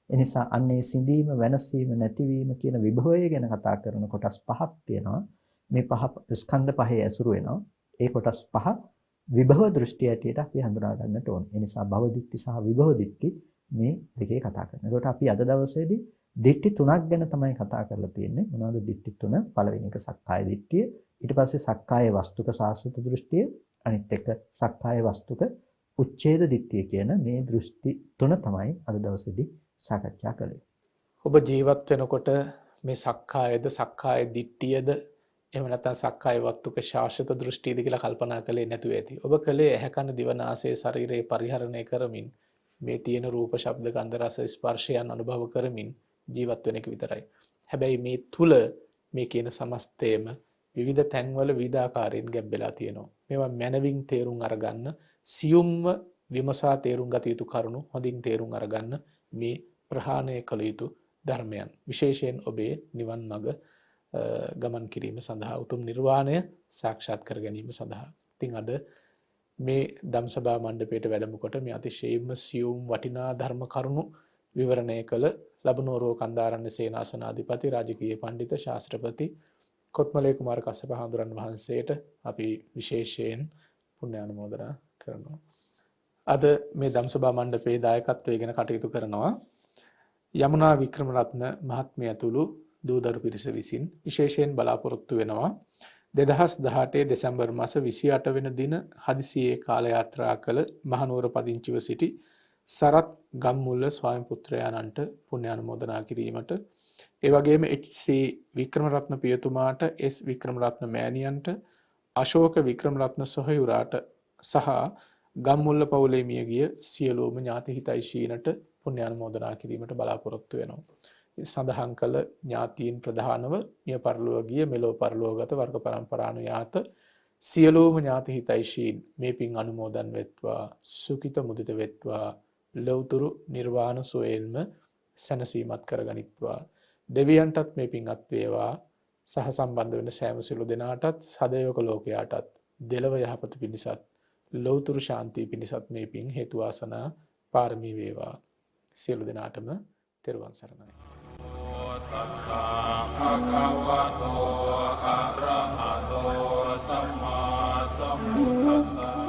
ඒ නිසා අන්නේ සිඳීම, වෙනසීම, නැතිවීම කියන විභවය ගැන කතා කරන කොටස් පහක් තියෙනවා. මේ පහ ස්කන්ධ පහේ ඇසුරු වෙනවා. ඒ කොටස් පහ විභව දෘෂ්ටි ඇටියට අපි හඳුනා ගන්නට ඕන. ඒ නිසා භව දිට්ඨි සහ විභව දිට්ඨි මේ දෙකේ කතා කරනවා. ඒකට අපි අද දවසේදී දිට්ඨි තුනක් ගැන තමයි කතා කරලා තියෙන්නේ. මොනවද දිට්ඨි තුන? පළවෙනි එක සක්කාය දිට්ඨිය, ඊට පස්සේ සක්කාය වස්තුක සාස්වත දෘෂ්ටිය, අනිත් එක සක්කාය වස්තුක උච්ඡේද දිට්ඨිය කියන මේ දෘෂ්ටි තුන තමයි අද දවසේදී සාකච්ඡා කළේ. ඔබ ජීවත් වෙනකොට මේ සක්කායද සක්කාය දිට්ඨියද එහෙම නැත්නම් සක්කාය වස්තුක ශාශ්වත දෘෂ්ටියද කියලා කල්පනා කළේ නැතුව ඇති. ඔබ කලේ ඇහැ කන දිව නාසය ශරීරය පරිහරණය කරමින් මේ තියෙන රූප ශබ්ද ගන්ධ රස ස්පර්ශයන් අනුභව කරමින් ජීවත් වෙන එක විතරයි. හැබැයි මේ තුල මේ කියන සමස්තයම විවිධ තැන්වල විවිධාකාරයෙන් ගැබ්බෙලා තියෙනවා. මේවා මනවින් තේරුම් අරගන්න, සියුම්ව විමසා තේරුම් ගත යුතු කරුණු හොඳින් තේරුම් අරගන්න මේ ප්‍රහාණය කළ යුතු ධර්මයන්. විශේෂයෙන් ඔබේ නිවන් මඟ ගමන් කිරීම සඳහා උතුම් නිර්වාණය සාක්ෂාත් කර ගැනීම සඳහා. ඉතින් අද මේ ධම්සභා මණ්ඩපයට වැඩම කොට මේ අතිශයින්ම සියුම් වටිනා ධර්ම කරුණු විවරණය කළ ලබනෝරෝ කන්දාරණ්‍ය සේනාසනාධිපති රාජකීය පඬිතු ශාස්ත්‍රපති කොත්මලේ කුමාර කස්සප හාමුදුරන් වහන්සේට අපි විශේෂයෙන් පුණ්‍යානුමෝදනා කරනවා. අද මේ ධම්සභා මණ්ඩපයේ දායකත්වයෙන් ගෙන කටයුතු කරනවා යමුනා වික්‍රමරත්න මහත්මිය ඇතුළු දූදරු පිරිස විසින් විශේෂයෙන් බලාපොරොත්තු වෙනවා 2018 දෙසැම්බර් මාස 28 වෙනි දින හදිසියේ කාල යාත්‍රා කළ මහනුවර පදිංචිව සිටි සරත් ගම්මුල්ල ස්වාමි පුත්‍රයාණන්ට පුණ්‍යානුමෝදනා කිරීමට ඒ වගේම එච්.සී. වික්‍රමරත්න පියතුමාට එස්. වික්‍රමරත්න මෑණියන්ට අශෝක වික්‍රමරත්න සොහයුරාට සහ ගම්මුල්ල පවුලේ මියගිය සියලුම ඥාති හිතයිශීනට පුණ්‍යානුමෝදනා කිරීමට බලාපොරොත්තු වෙනවා. සඳහන් කළ ඥාතීන් ප්‍රධානව මිය පරලොව ගිය මෙලොව පරලොවගත වර්ග පරම්පරානුයාත සියලුම ඥාති හිතයිශීන් මේ පින් අනුමෝදන් වෙත්වා, සුඛිත මුදිත වෙත්වා, ලෞතුරු නිර්වාණ සෝයෙන්ම සැනසීමත් කරගනිත්වා. දෙවියන්ටත් මේ පින් අත් වේවා. සහ සම්බන්ධ වෙන සෑම සිළු දෙනාටත් සදේවක ලෝකයාටත් දෙලව යහපත පිණිසත් ලෞතුරු ශාන්තිය පිණිසත් මේ පින් හේතු වාසනා පාරමී වේවා. සියලු දෙනාටම තෙරුවන් සරණයි. භගවතෝ අරහතෝ සම්මා සම්බුද්දස්ස